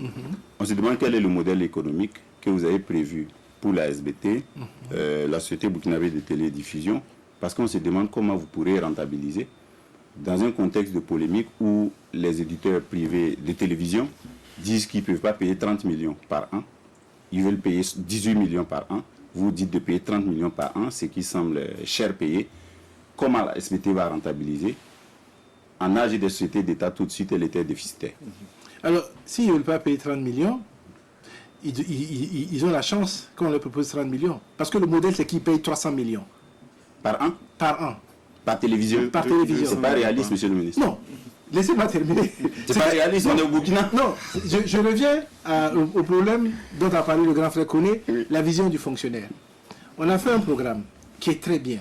On se demande quel est le modèle économique que vous avez prévu pour la SBT, la Société burkinabé de télédiffusion, parce qu'on se demande comment vous pourrez rentabiliser dans un contexte de polémique où les éditeurs privés de télévision disent qu'ils ne peuvent pas payer 30 millions par an. Ils veulent payer 18 millions par an. Vous dites de payer 30 millions par an, ce qui semble cher payé. Comment la SBT va rentabiliser? en âge des sociétés d'État, tout de suite, elle était déficitaire. Alors, s'ils ne veulent pas payer 30 millions, ils ont la chance qu'on leur propose 30 millions. Parce que le modèle, c'est qu'ils payent 300 millions. Par an? Par an. Par télévision? Par télévision. C'est pas réaliste, monsieur le ministre. Non. Laissez-moi terminer. C'est pas réaliste, on est au Burkina. Non, je reviens au problème dont a parlé le grand frère Koné, la vision du fonctionnaire. On a fait un programme qui est très bien.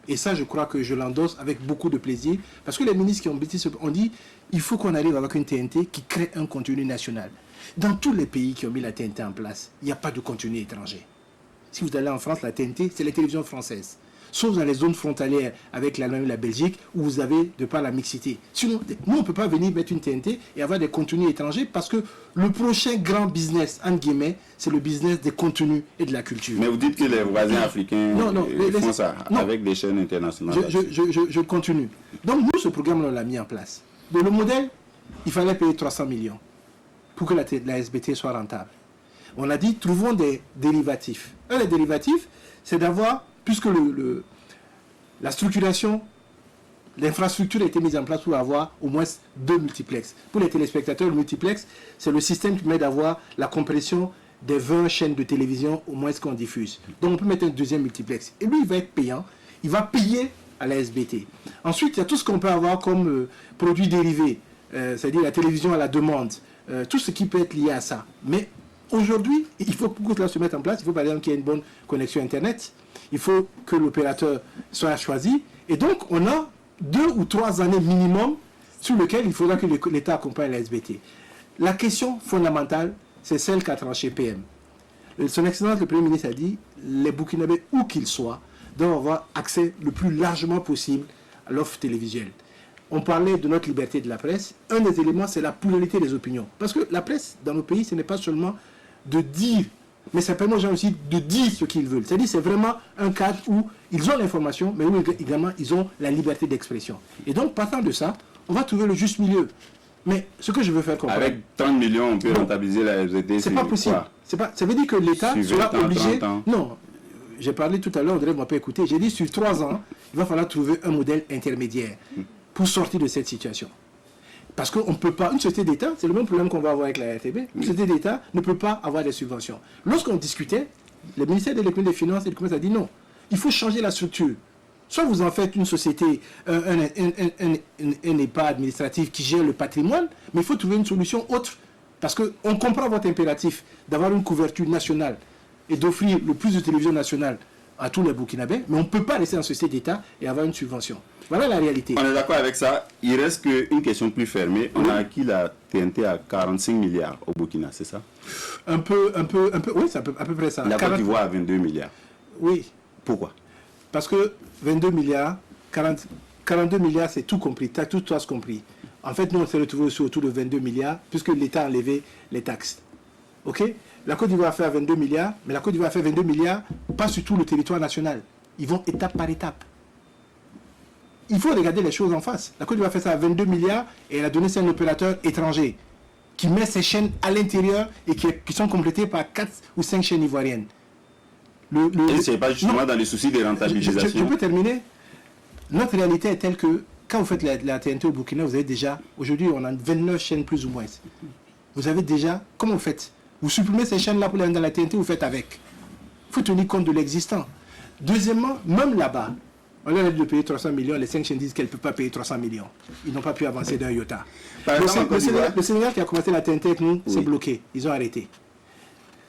Et ça, je crois que je l'endosse avec beaucoup de plaisir. Parce que les ministres qui ont dit il faut qu'on arrive avec une TNT qui crée un contenu national. Dans tous les pays qui ont mis la TNT en place, il n'y a pas de contenu étranger. Si vous allez en France, la TNT, c'est la télévision française. Sauf dans les zones frontalières avec l'Allemagne et la Belgique, où vous avez, de par la mixité. Sinon, nous, on ne peut pas venir mettre une TNT et avoir des contenus étrangers parce que le prochain grand business, entre guillemets, c'est le business des contenus et de la culture. Mais vous dites que les voisins africains font ça avec des chaînes internationales. Je continue. Donc, nous, ce programme, on l'a mis en place. Donc, le modèle, il fallait payer 300 millions pour que la SBT soit rentable. On a dit, trouvons des dérivatifs. Un des dérivatifs, c'est d'avoir, puisque la structuration, l'infrastructure a été mise en place pour avoir au moins 2 multiplexes. Pour les téléspectateurs, le multiplex, c'est le système qui permet d'avoir la compression des 20 chaînes de télévision au moins qu'on diffuse. Donc on peut mettre un deuxième multiplex. Et lui, il va être payant. Il va payer à la SBT. Ensuite, il y a tout ce qu'on peut avoir comme produits dérivés, c'est-à-dire la télévision à la demande, tout ce qui peut être lié à ça. Mais aujourd'hui, il faut que cela se mette en place. Il faut par exemple qu'il y ait une bonne connexion Internet. Il faut que l'opérateur soit choisi. Et donc, on a 2 ou 3 années minimum sur lesquelles il faudra que l'État accompagne la SBT. La question fondamentale, c'est celle qu'a tranché PM. Son Excellence, le Premier ministre, a dit les Burkinabés, où qu'ils soient, doivent avoir accès le plus largement possible à l'offre télévisuelle. On parlait de notre liberté de la presse. Un des éléments, c'est la pluralité des opinions. Parce que la presse, dans nos pays, ce n'est pas seulement de dire, mais ça permet aux gens aussi de dire ce qu'ils veulent. C'est-à-dire c'est vraiment un cadre où ils ont l'information, mais où également ils ont la liberté d'expression. Et donc, partant de ça, on va trouver le juste milieu. Mais ce que je veux faire comprendre... Avec 30 millions, on peut rentabiliser la SBT. C'est pas possible. Ça veut dire que l'État sera obligé... Non, j'ai parlé tout à l'heure, André ne m'a pas écouté. J'ai dit sur 3 ans, il va falloir trouver un modèle intermédiaire pour sortir de cette situation. Parce qu'on ne peut pas, une société d'État, c'est le même problème qu'on va avoir avec la RTB, une société d'État ne peut pas avoir des subventions. Lorsqu'on discutait, le ministère de l'économie, des Finances et du Commerce a dit non, il faut changer la structure. Soit vous en faites une société, un EHPAD administratif qui gère le patrimoine, mais il faut trouver une solution autre. Parce qu'on comprend votre impératif d'avoir une couverture nationale et d'offrir le plus de télévision nationale à tous les Burkinabés, mais on ne peut pas rester en société d'État et avoir une subvention. Voilà la réalité. On est d'accord avec ça. Il reste qu'une question plus fermée. On a acquis la TNT à 45 milliards au Burkina, c'est ça? Un peu, oui, c'est à peu près ça. La Côte d'Ivoire à 22 milliards. Oui. Pourquoi? Parce que 22 milliards, 42 milliards, c'est tout compris, tout compris. En fait, nous, on s'est retrouvés aussi autour de 22 milliards, puisque l'État a enlevé les taxes. OK? La Côte d'Ivoire a fait 22 milliards, mais la Côte d'Ivoire a fait 22 milliards, pas sur tout le territoire national. Ils vont étape par étape. Il faut regarder les choses en face. La Côte d'Ivoire a fait ça à 22 milliards et elle a donné ça à un opérateur étranger qui met ses chaînes à l'intérieur et qui sont complétées par 4 ou 5 chaînes ivoiriennes. Et ce n'est pas justement dans les soucis de rentabilisation. Je peux terminer. Notre réalité est telle que quand vous faites la TNT au Burkina, vous avez déjà, aujourd'hui on a 29 chaînes plus ou moins. Vous avez déjà, comment vous faites? Vous supprimez ces chaînes-là pour les mettre dans la TNT, vous faites avec. Il faut tenir compte de l'existant. Deuxièmement, même là-bas, on leur a dit de payer 300 millions, les 5 chaînes disent qu'elles ne peuvent pas payer 300 millions. Ils n'ont pas pu avancer d'un iota. Le Sénégal qui a commencé la TNT avec nous, c'est bloqué. Ils ont arrêté.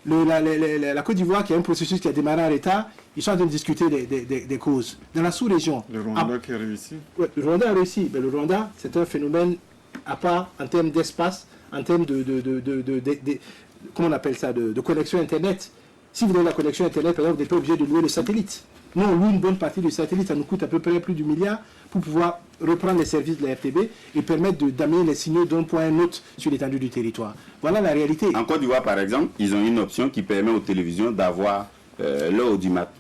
La Côte d'Ivoire, qui a un processus qui a démarré en retard, ils sont en train de discuter des causes. Dans la sous-région... Le Rwanda qui a réussi. Ouais, le Rwanda a réussi. Mais le Rwanda, c'est un phénomène à part en termes d'espace, en termes comment on appelle ça, de connexion Internet. Si vous avez la connexion Internet, par exemple, vous n'êtes pas obligé de louer le satellite. Nous, on loue une bonne partie du satellite, ça nous coûte à peu près plus du milliard pour pouvoir reprendre les services de la RTB et permettre d'amener les signaux d'un point à un autre sur l'étendue du territoire. Voilà la réalité. En Côte d'Ivoire, par exemple, ils ont une option qui permet aux télévisions d'avoir leur audimat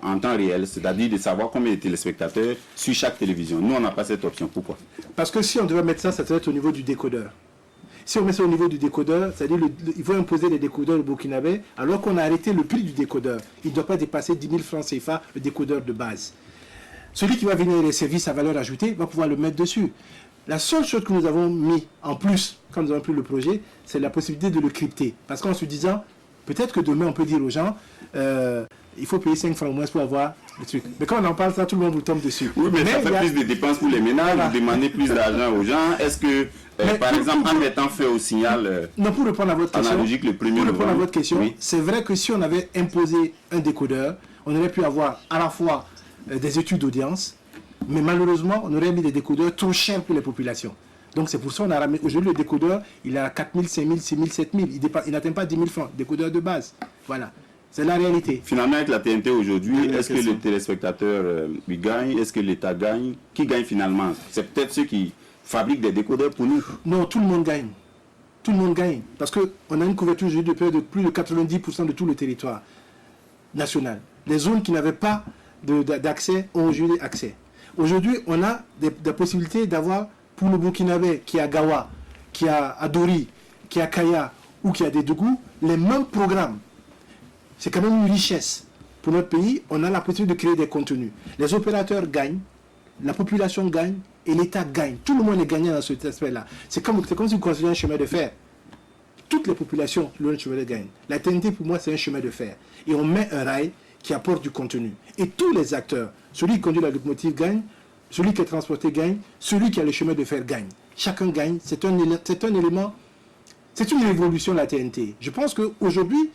en temps réel, c'est-à-dire de savoir combien de téléspectateurs sur chaque télévision. Nous, on n'a pas cette option. Pourquoi? Parce que si on devait mettre ça, ça serait au niveau du décodeur. Si on met ça au niveau du décodeur, c'est-à-dire il faut imposer des décodeurs au Burkinabé, alors qu'on a arrêté le prix du décodeur. Il ne doit pas dépasser 10 000 francs CFA, le décodeur de base. celui qui va venir les services à valeur ajoutée va pouvoir le mettre dessus. La seule chose que nous avons mis en plus, quand nous avons pris le projet, c'est la possibilité de le crypter. Parce qu'en se disant, peut-être que demain on peut dire aux gens, il faut payer 5 francs au moins pour avoir le truc. Mais quand on en parle, ça, tout le monde vous tombe dessus. Oui, mais ça fait plus de dépenses pour les ménages, vous demandez plus d'argent aux gens. Est-ce que, par exemple, en mettant fait au signal non, pour répondre à votre question, analogique le premier novembre, oui. C'est vrai que si on avait imposé un décodeur, on aurait pu avoir à la fois des études d'audience, mais malheureusement, on aurait mis des décodeurs trop chers pour les populations. Donc c'est pour ça qu'on a ramené. Aujourd'hui, le décodeur, il est à 4 000, 5 000, 6 000, 7 000. Il n'atteint pas 10 000 francs. Décodeur de base. Voilà. C'est la réalité. Finalement, avec la TNT aujourd'hui, est-ce que le téléspectateur gagne? Est-ce que l'État gagne? Qui gagne finalement? C'est peut-être ceux qui fabriquent des décodeurs pour nous. Non, tout le monde gagne. Tout le monde gagne. Parce qu'on a une couverture aujourd'hui de plus de 90% de tout le territoire national. Les zones qui n'avaient pas d'accès ont aujourd'hui accès. Aujourd'hui, on a des possibilités d'avoir, pour le Burkinabé, qui est à Gawa, qui est à Dori, qui est à Kaya ou qui est à Dédougou, les mêmes programmes. C'est quand même une richesse. Pour notre pays, on a la possibilité de créer des contenus. Les opérateurs gagnent, la population gagne et l'État gagne. Tout le monde est gagnant dans cet aspect-là. C'est comme si vous construisez un chemin de fer. Toutes les populations, le chemin de gagne. La TNT, pour moi, c'est un chemin de fer. Et on met un rail qui apporte du contenu. Et tous les acteurs, celui qui conduit la locomotive gagne, celui qui est transporté gagne, celui qui a le chemin de fer gagne. Chacun gagne. C'est un élément, c'est une révolution la TNT. Je pense qu'aujourd'hui,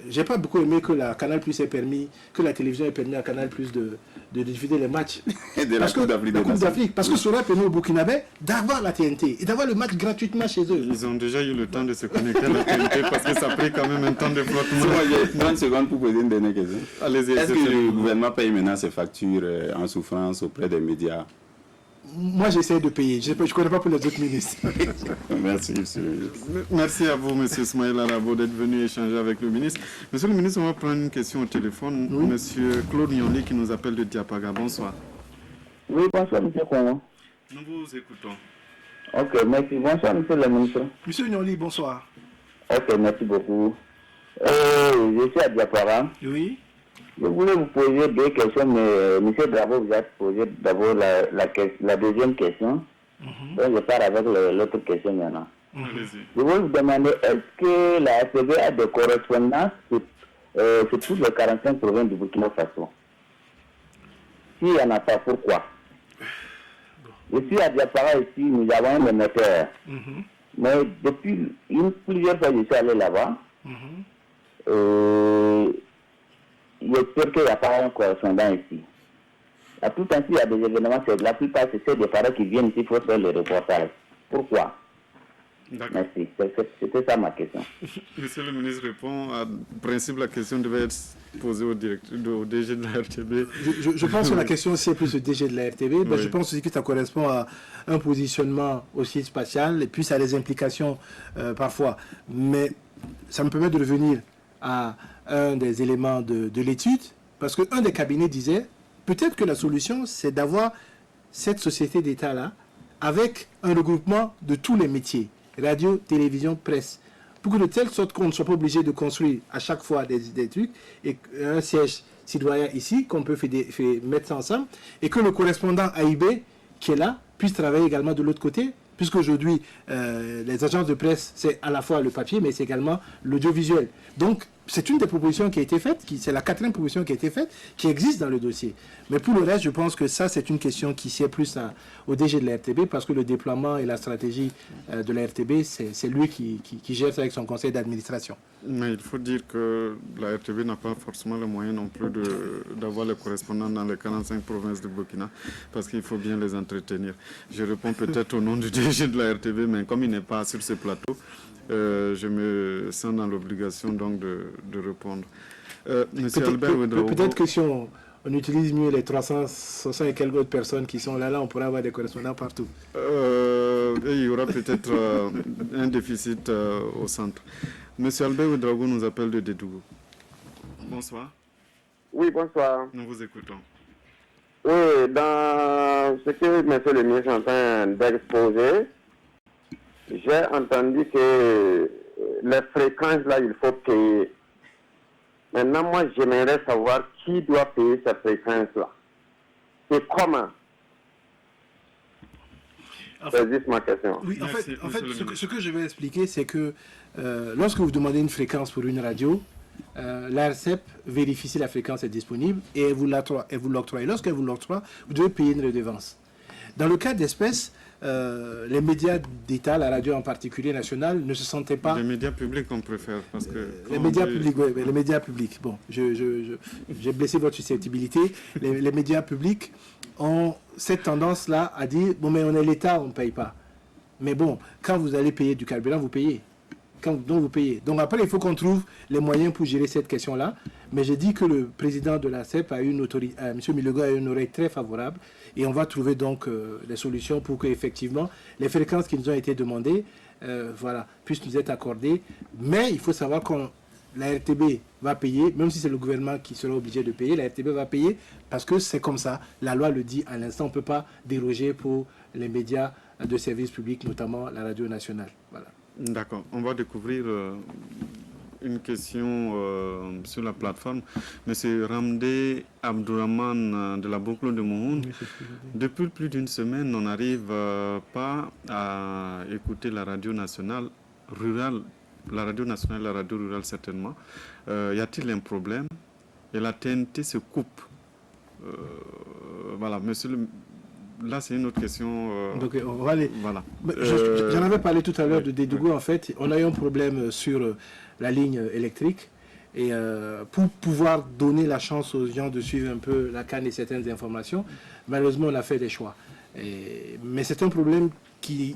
j'ai pas beaucoup aimé que la Canal Plus ait permis, que la télévision ait permis à Canal Plus de diffuser les matchs. Et de la Coupe d'Afrique. Parce que ça aurait permis au Burkinabé d'avoir la TNT et d'avoir le match gratuitement chez eux. Ils ont déjà eu le temps de se connecter à la TNT parce que ça a pris quand même un temps de flottement. J'ai 30 secondes pour poser une dernière question. Allez-y. Est-ce que le gouvernement paye maintenant ses factures en souffrance auprès des médias? Moi, j'essaie de payer. Je ne connais pas pour les autres ministres. Merci, monsieur le ministre. Merci à vous, monsieur Ismaël Arabo, d'être venu échanger avec le ministre. Monsieur le ministre, on va prendre une question au téléphone. Oui. Monsieur Claude Nyoli qui nous appelle de Diapaga. Bonsoir. Oui, bonsoir, monsieur Kongo. Nous vous écoutons. Ok, merci. Bonsoir, monsieur le ministre. Monsieur Nyoli, bonsoir. Ok, merci beaucoup. Je suis à Diapaga. Oui. Je voulais vous poser deux questions, mais M. Bravo vous a posé d'abord la deuxième question. Donc je pars avec l'autre question maintenant. Je voulais vous demander, est-ce que la RTB a des correspondances sur toutes les 45 provinces du Burkina Faso? S'il n'y en a pas, pourquoi? Je suis à Diapara ici, nous avons un émetteur. Mais depuis plusieurs fois, je suis allé là-bas. J'espère qu'il n'y a pas un correspondant ici. À tout ainsi, il y a des événements, la plupart, c'est des parents qui viennent ici pour faire le reportage. Pourquoi? Merci. C'était ça ma question. Monsieur le ministre répond. En principe, la question devait être posée au DG de la RTB. Je pense que la question, c'est plus le DG de la RTB. Oui. Je pense aussi que ça correspond à un positionnement aussi spatial et puis ça a des implications parfois. Mais ça me permet de revenir à un des éléments de l'étude, parce qu'un des cabinets disait, peut-être que la solution, c'est d'avoir cette société d'État-là avec un regroupement de tous les métiers, radio, télévision, presse, pour que de telle sorte qu'on ne soit pas obligé de construire à chaque fois des trucs, et un siège citoyen ici, qu'on peut mettre ça ensemble, et que le correspondant AIB, qui est là, puisse travailler également de l'autre côté, puisqu'aujourd'hui, les agences de presse, c'est à la fois le papier, mais c'est également l'audiovisuel. Donc, c'est une des propositions qui a été faite, c'est la 4e proposition qui a été faite, qui existe dans le dossier. Mais pour le reste, je pense que ça, c'est une question qui sied plus au DG de la RTB, parce que le déploiement et la stratégie de la RTB, c'est lui qui gère ça avec son conseil d'administration. Mais il faut dire que la RTB n'a pas forcément le moyen non plus d'avoir les correspondants dans les 45 provinces de Burkina, parce qu'il faut bien les entretenir. Je réponds peut-être au nom du DG de la RTB, mais comme il n'est pas sur ce plateau, je me sens dans l'obligation donc de répondre. Monsieur Albert Ouedraogo, peut-être que si on utilise mieux les 360 et quelques autres personnes qui sont là, on pourra avoir des correspondants partout. Il y aura peut-être un déficit au centre. Monsieur Albert Ouedraogo nous appelle de Dédougou. Bonsoir. Oui, bonsoir. Nous vous écoutons. Oui, dans ce que monsieur le ministre est en train d'exposer, j'ai entendu que les fréquences, là, il faut payer. Maintenant, moi, j'aimerais savoir qui doit payer ces fréquences-là. c'est comment? C'est juste ma question. Oui, en Merci, fait monsieur le ce que je vais expliquer, c'est que lorsque vous demandez une fréquence pour une radio, l'ARCEP vérifie si la fréquence est disponible et elle vous l'octroie. Et lorsqu'elle vous l'octroie, vous devez payer une redevance. Dans le cas d'espèce, les médias d'État, la radio en particulier nationale, ne se sentaient pas... Les médias publics, on préfère, parce que... Les médias publics, oui, les médias publics. Bon, j'ai blessé votre susceptibilité. Les médias publics ont cette tendance-là à dire, bon, mais on est l'État, on ne paye pas. Mais bon, quand vous allez payer du carburant, vous payez. Donc vous payez. Donc après, il faut qu'on trouve les moyens pour gérer cette question-là. Mais j'ai dit que le président de la CEP a eu une autorité, M. Milego a eu une oreille très favorable. Et on va trouver donc des solutions pour qu'effectivement, les fréquences qui nous ont été demandées, puissent nous être accordées. Mais il faut savoir que la RTB va payer, même si c'est le gouvernement qui sera obligé de payer, la RTB va payer parce que c'est comme ça. La loi le dit à l'instant, on ne peut pas déroger pour les médias de service public, notamment la radio nationale. Voilà. D'accord. On va découvrir une question sur la plateforme. Monsieur Ramdé Abdourahman de la Boucle de Mohun. Depuis plus d'une semaine, on n'arrive pas à écouter la radio nationale rurale. La radio nationale, la radio rurale certainement. Y a-t-il un problème? Et la TNT se coupe. Voilà, monsieur le... Là, c'est une autre question. Donc, on va aller. Voilà. J'en avais parlé tout à l'heure de Dédougou. En fait, on a eu un problème sur la ligne électrique. Et pour pouvoir donner la chance aux gens de suivre un peu la CAN et certaines informations, malheureusement, on a fait des choix. Mais c'est un problème qui...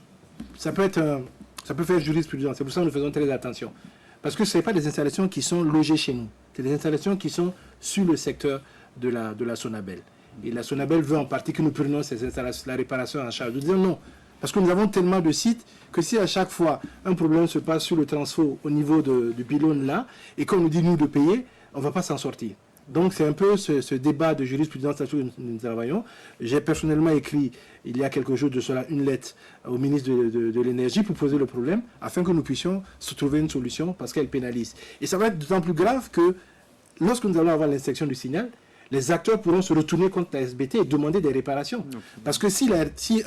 Ça peut faire jurisprudence. C'est pour ça que nous faisons très attention. Parce que ce n'est pas des installations qui sont logées chez nous. C'est des installations qui sont sur le secteur de la Sonabel. Et la Sonabel veut en partie que nous prenions ces installations, la réparation en charge. Nous disons non. Parce que nous avons tellement de sites que si à chaque fois un problème se passe sur le transfo au niveau du pylône là, et qu'on nous dit nous de payer, on ne va pas s'en sortir. Donc c'est un peu ce débat de jurisprudence là-dessus que nous travaillons. J'ai personnellement écrit, il y a quelques jours de cela, une lettre au ministre de l'Énergie pour poser le problème, afin que nous puissions se trouver une solution, parce qu'elle pénalise. Et ça va être d'autant plus grave que lorsque nous allons avoir l'inspection du signal, les acteurs pourront se retourner contre la SBT et demander des réparations. Okay. Parce que si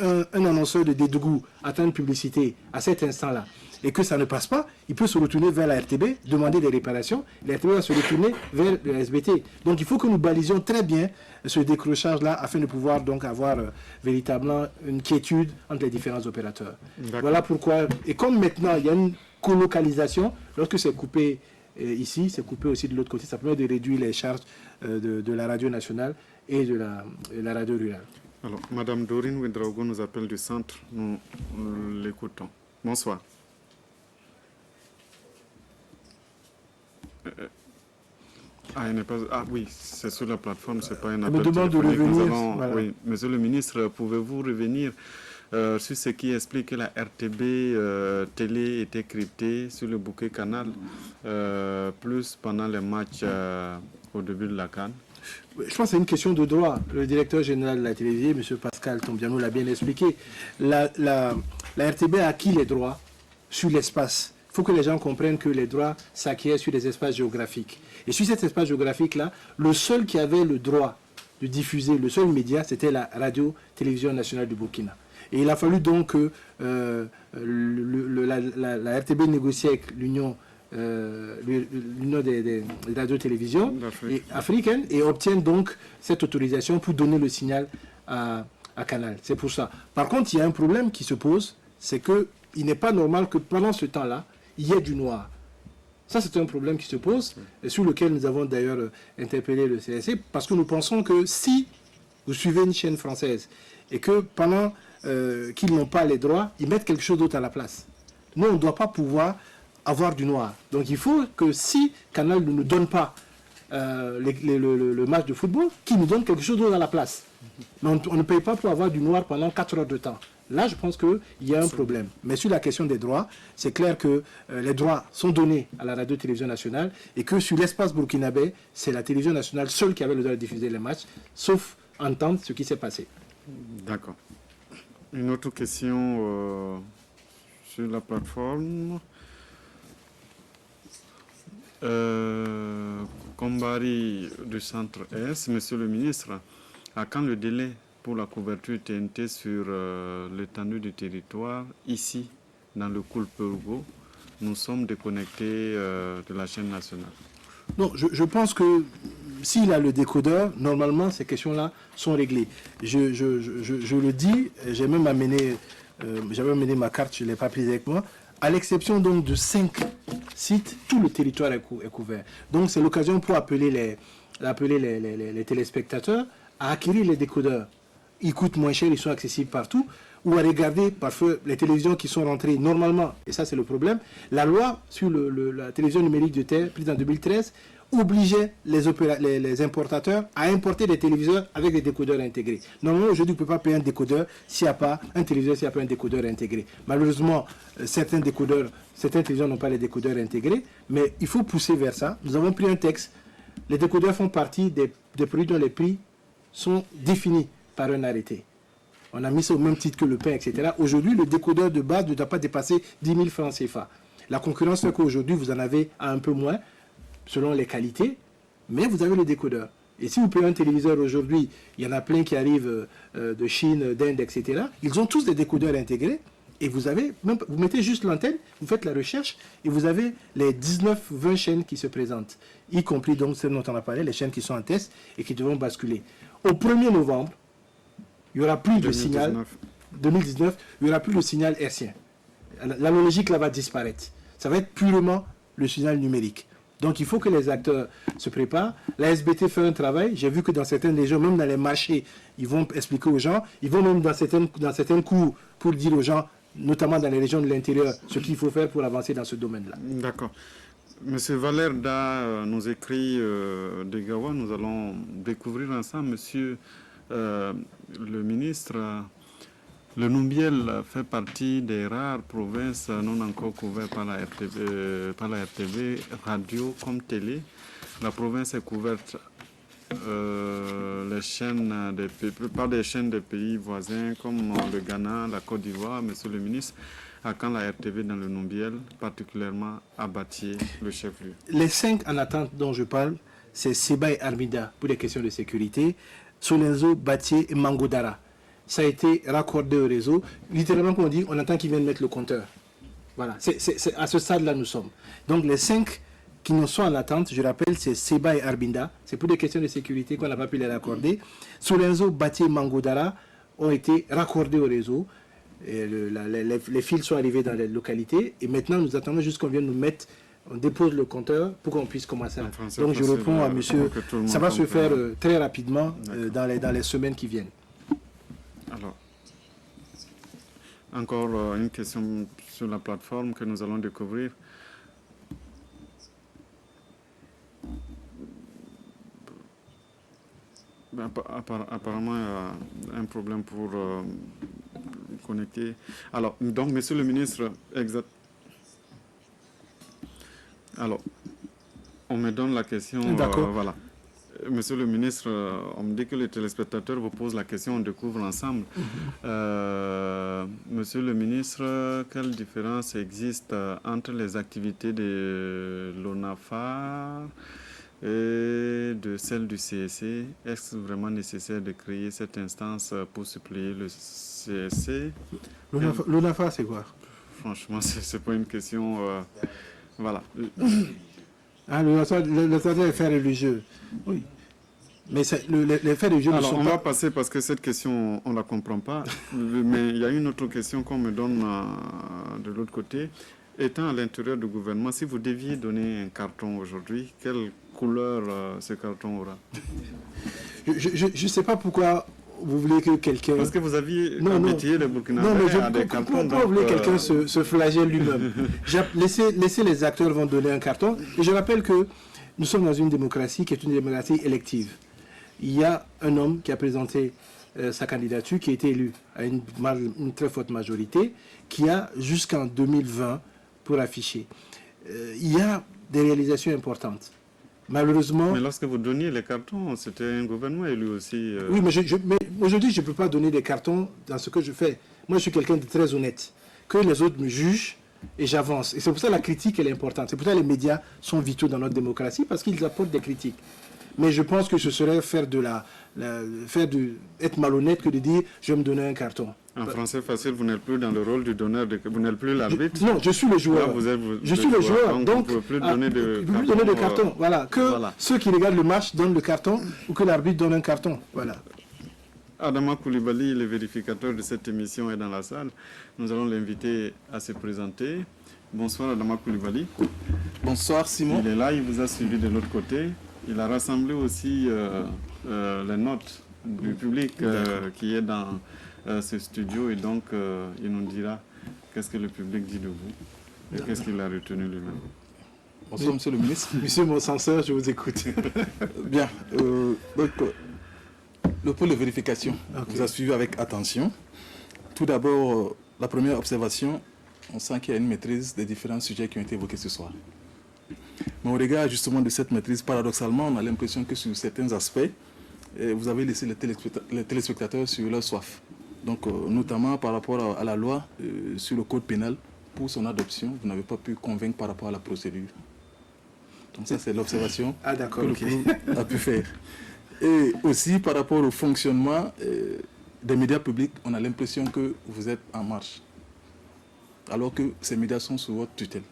un annonceur de Dédougou attend une publicité à cet instant-là et que ça ne passe pas, il peut se retourner vers la RTB, demander des réparations, et la RTB va se retourner vers la SBT. Donc il faut que nous balisions très bien ce décrochage-là afin de pouvoir donc avoir véritablement une quiétude entre les différents opérateurs. Voilà pourquoi, et comme maintenant il y a une colocalisation, lorsque c'est coupé ici, c'est coupé aussi de l'autre côté, ça permet de réduire les charges de la radio nationale et de la radio rurale. Alors, Madame Dorine Ouedraogo nous appelle du centre, nous l'écoutons. Bonsoir. Oui, c'est sur la plateforme, c'est pas un appel téléphonique. De revenir, voilà. Oui, Monsieur le ministre, pouvez-vous revenir sur ce qui explique que la RTB télé était cryptée sur le bouquet canal, plus pendant les matchs au début de la CAN? Je pense que c'est une question de droit. Le directeur général de la télévision, M. Pascal Tombiano, l'a bien expliqué. La RTB a acquis les droits sur l'espace. Il faut que les gens comprennent que les droits s'acquièrent sur des espaces géographiques. Et sur cet espace géographique-là, le seul qui avait le droit de diffuser, le seul média, c'était la radio-télévision nationale du Burkina. Et il a fallu donc que la RTB négocie avec l'Union des radios-télévisions africaines et obtienne donc cette autorisation pour donner le signal à Canal. C'est pour ça. Par contre, il y a un problème qui se pose, c'est qu'il n'est pas normal que pendant ce temps-là, il y ait du noir. Ça, c'est un problème qui se pose et sur lequel nous avons d'ailleurs interpellé le CSC parce que nous pensons que si vous suivez une chaîne française et que pendant qu'ils n'ont pas les droits, ils mettent quelque chose d'autre à la place. Nous, on ne doit pas pouvoir avoir du noir. Donc il faut que si Canal ne nous donne pas le match de football, qu'il nous donne quelque chose d'autre à la place. Mais on ne paye pas pour avoir du noir pendant 4 heures de temps. Là, je pense qu'il y a un problème. Mais sur la question des droits, c'est clair que les droits sont donnés à la radio-télévision nationale et que sur l'espace burkinabé, c'est la télévision nationale seule qui avait le droit de diffuser les matchs, sauf entendre ce qui s'est passé. D'accord. Une autre question sur la plateforme. Kombari du centre S, Monsieur le ministre, À quand le délai pour la couverture TNT sur l'étendue du territoire, ici, dans le Koulpeurgo, nous sommes déconnectés de la chaîne nationale? Non, je pense que s'il a le décodeur, normalement, ces questions-là sont réglées. Je le dis, j'avais même amené ma carte, je ne l'ai pas prise avec moi. À l'exception donc de 5 sites, tout le territoire est couvert. Donc c'est l'occasion pour appeler les téléspectateurs à acquérir les décodeurs. Ils coûtent moins cher, ils sont accessibles partout. Ou à regarder parfois les télévisions qui sont rentrées normalement, et ça c'est le problème. La loi sur la télévision numérique de terre, prise en 2013, obligeait les importateurs à importer des téléviseurs avec des décodeurs intégrés. Normalement, aujourd'hui, on ne peut pas payer un décodeur s'il n'y a pas un téléviseur, s'il n'y a pas un décodeur intégré. Malheureusement, certains téléviseurs n'ont pas les décodeurs intégrés, mais il faut pousser vers ça. Nous avons pris un texte. Les décodeurs font partie des produits dont les prix sont définis par un arrêté. On a mis ça au même titre que le pain, etc. Aujourd'hui, le décodeur de base ne doit pas dépasser 10 000 francs CFA. La concurrence fait qu'aujourd'hui, vous en avez à un peu moins, selon les qualités, mais vous avez le décodeur. Et si vous payez un téléviseur aujourd'hui, il y en a plein qui arrivent de Chine, d'Inde, etc. Ils ont tous des décodeurs intégrés, et vous mettez juste l'antenne, vous faites la recherche, et vous avez les 19-20 chaînes qui se présentent, y compris donc celles dont on a parlé, les chaînes qui sont en test et qui devront basculer. Au 1er novembre, il n'y aura plus de signal. 2019, il n'y aura plus de signal hertzien. L'analogique là va disparaître. Ça va être purement le signal numérique. Donc il faut que les acteurs se préparent. La SBT fait un travail. J'ai vu que dans certaines régions, même dans les marchés, ils vont expliquer aux gens. Ils vont même dans certains cours pour dire aux gens, notamment dans les régions de l'intérieur, ce qu'il faut faire pour avancer dans ce domaine-là. D'accord. Monsieur Valère Da nous écrit de Gawa. Nous allons découvrir ensemble, monsieur le ministre. Le Numbiel fait partie des rares provinces non encore couvertes par la RTV, radio comme télé. La province est couverte par des chaînes des pays voisins comme le Ghana, la Côte d'Ivoire. Monsieur le ministre, à quand la RTV dans le Numbiel, particulièrement à Batié, le chef-lieu? Les 5 en attente dont je parle, c'est Seba et Armida pour des questions de sécurité, Solenzo, Batié et Mangodara. Ça a été raccordé au réseau. Littéralement, comme on dit, on attend qu'ils viennent mettre le compteur. Voilà, c'est à ce stade-là nous sommes. Donc les 5 qui nous sont en attente, je rappelle, c'est Seba et Arbinda. C'est pour des questions de sécurité qu'on n'a pas pu les raccorder. Solenzo, Batié et Mangodara ont été raccordés au réseau. Et les fils sont arrivés dans les localités. Et maintenant, nous attendons juste qu'on vienne nous mettre, on dépose le compteur pour qu'on puisse commencer. Donc je réponds à monsieur, ça va se faire très rapidement dans les semaines qui viennent. Alors, encore une question sur la plateforme que nous allons découvrir. Apparemment, il y a un problème pour connecter. Alors, donc, monsieur le ministre, Alors, on me donne la question. D'accord. Voilà. Monsieur le ministre, on me dit que les téléspectateurs vous posent la question, on découvre ensemble. Monsieur le ministre, quelle différence existe entre les activités de l'ONAFAR et de celles du CSC? Est-ce vraiment nécessaire de créer cette instance pour suppléer le CSC? L'ONAFAR, c'est quoi? Franchement, c'est pas une question... voilà. Le traité des faits religieux. Oui. Mais les faits religieux ne sont pas... On va passer parce que cette question, on ne la comprend pas. Mais il y a une autre question qu'on me donne de l'autre côté. Étant à l'intérieur du gouvernement, si vous deviez donner un carton aujourd'hui, quelle couleur ce carton aura? Je ne sais pas pourquoi vous voulez que quelqu'un... Parce que vous aviez habitué les Burkinabés à des cartons. Pourquoi vous voulez que quelqu'un se flagelle lui-même? Laissez les acteurs vont donner un carton. Et je rappelle que nous sommes dans une démocratie qui est une démocratie élective. Il y a un homme qui a présenté sa candidature, qui a été élu à une très forte majorité, qui a jusqu'en 2020 pour afficher. Il y a des réalisations importantes. Malheureusement... Mais lorsque vous donniez les cartons, c'était un gouvernement élu aussi. Oui, mais aujourd'hui, je ne peux pas donner des cartons dans ce que je fais. Moi, je suis quelqu'un de très honnête. Que les autres me jugent et j'avance. Et c'est pour ça que la critique, elle est importante. C'est pour ça que les médias sont vitaux dans notre démocratie, parce qu'ils apportent des critiques. Mais je pense que ce serait faire de être malhonnête que de dire je vais me donner un carton. En français facile, vous n'êtes plus dans le rôle du donneur, vous n'êtes plus l'arbitre. Non, je suis le joueur. Là, je suis le joueur, donc vous ne pouvez plus donner de carton. Voilà, ceux qui regardent le match donnent le carton ou que l'arbitre donne un carton. Voilà. Adama Koulibaly, le vérificateur de cette émission, est dans la salle. Nous allons l'inviter à se présenter. Bonsoir Adama Koulibaly. Bonsoir Simon. Il est là, il vous a suivi de l'autre côté. Il a rassemblé aussi les notes du public qui est dans ce studio et donc il nous dira qu'est-ce que le public dit de vous et qu'est-ce qu'il a retenu lui-même. Bonsoir Monsieur le ministre. Monsieur mon censeur, je vous écoute. Bien, donc le pôle de vérification vous a suivi avec attention. Tout d'abord, la première observation, on sent qu'il y a une maîtrise des différents sujets qui ont été évoqués ce soir. Mais au regard justement de cette maîtrise, paradoxalement, on a l'impression que sur certains aspects, vous avez laissé les téléspectateurs sur leur soif. Donc, notamment par rapport à la loi sur le code pénal, pour son adoption, vous n'avez pas pu convaincre par rapport à la procédure. Donc ça, c'est l'observation que le pôle a pu faire. Et aussi par rapport au fonctionnement des médias publics, on a l'impression que vous êtes en marche, alors que ces médias sont sous votre tutelle.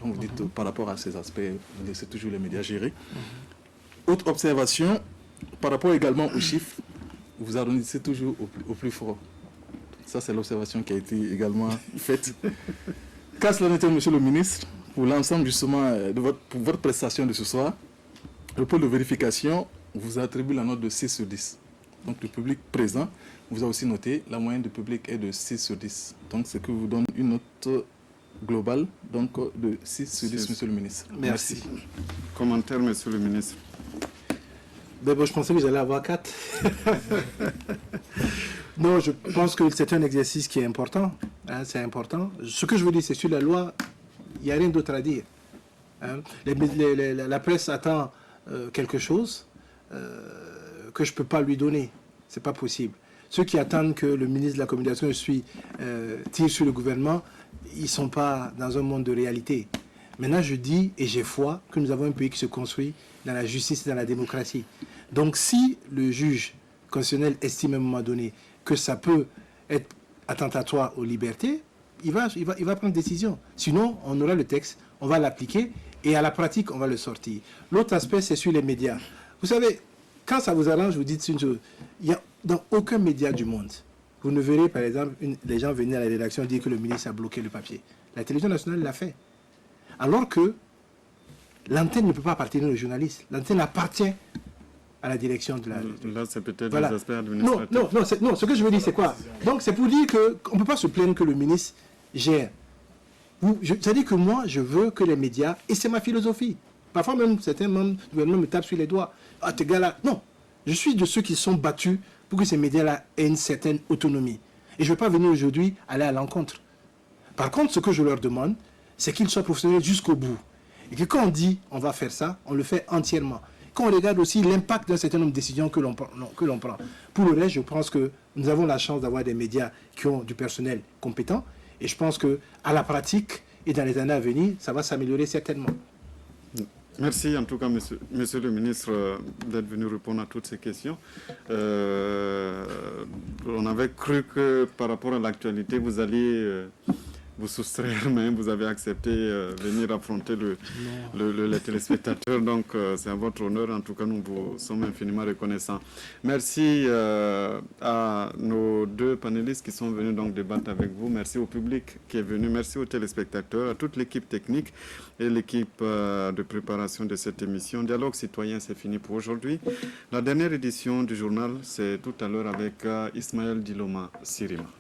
Quand vous dites par rapport à ces aspects, vous laissez toujours les médias gérer. Autre observation, par rapport également aux chiffres, vous arrondissez toujours au plus fort. Ça, c'est l'observation qui a été également faite. Qu'à cela n'était, Monsieur le ministre, pour l'ensemble justement de votre prestation de ce soir, le pôle de vérification vous attribue la note de 6 sur 10. Donc le public présent vous a aussi noté, la moyenne du public est de 6 sur 10. Donc ce qui vous donne une note globale donc, de 6 sur 10, Monsieur le ministre. Merci. Commentaire, Monsieur le ministre. Je pensais que j'allais avoir 4. Non, je pense que c'est un exercice qui est important. Hein, c'est important. Ce que je veux dire, c'est sur la loi, il n'y a rien d'autre à dire. Hein. La presse attend quelque chose que je ne peux pas lui donner. Ce n'est pas possible. Ceux qui attendent que le ministre de la Communication tire sur le gouvernement, ils ne sont pas dans un monde de réalité. Maintenant, je dis et j'ai foi que nous avons un pays qui se construit dans la justice et dans la démocratie. Donc, si le juge constitutionnel estime à un moment donné que ça peut être attentatoire aux libertés, il va prendre décision. Sinon, on aura le texte, on va l'appliquer et à la pratique, on va le sortir. L'autre aspect, c'est sur les médias. Vous savez, quand ça vous arrange, vous dites une chose. Il n'y a dans aucun média du monde, vous ne verrez par exemple les gens venir à la rédaction dire que le ministre a bloqué le papier. La télévision nationale l'a fait. Alors que l'antenne ne peut pas appartenir aux journalistes. L'antenne appartient à la direction de la... Là, c'est peut-être des aspects administratifs. Non, ce que je veux dire, c'est quoi? Donc, c'est pour dire qu'on ne peut pas se plaindre que le ministre gère. C'est-à-dire que moi, je veux que les médias, et c'est ma philosophie. Parfois même, certains membres du gouvernement me tapent sur les doigts. Ah, tes gars-là... Non, je suis de ceux qui sont battus pour que ces médias-là aient une certaine autonomie. Et je ne veux pas venir aujourd'hui aller à l'encontre. Par contre, ce que je leur demande, c'est qu'ils soient professionnels jusqu'au bout. Et que quand on dit on va faire ça, on le fait entièrement. Quand on regarde aussi l'impact d'un certain nombre de décisions que l'on prend. Pour le reste, je pense que nous avons la chance d'avoir des médias qui ont du personnel compétent. Et je pense qu'à la pratique et dans les années à venir, ça va s'améliorer certainement. Merci en tout cas, monsieur le ministre, d'être venu répondre à toutes ces questions. On avait cru que par rapport à l'actualité, vous alliez vous soustraire, mais vous avez accepté venir affronter les téléspectateurs. Donc, c'est à votre honneur. En tout cas, nous vous sommes infiniment reconnaissants. Merci à nos deux panélistes qui sont venus donc débattre avec vous. Merci au public qui est venu. Merci aux téléspectateurs, à toute l'équipe technique et l'équipe de préparation de cette émission. Dialogue citoyen, c'est fini pour aujourd'hui. La dernière édition du journal, c'est tout à l'heure avec Ismaël Diloma Sirima.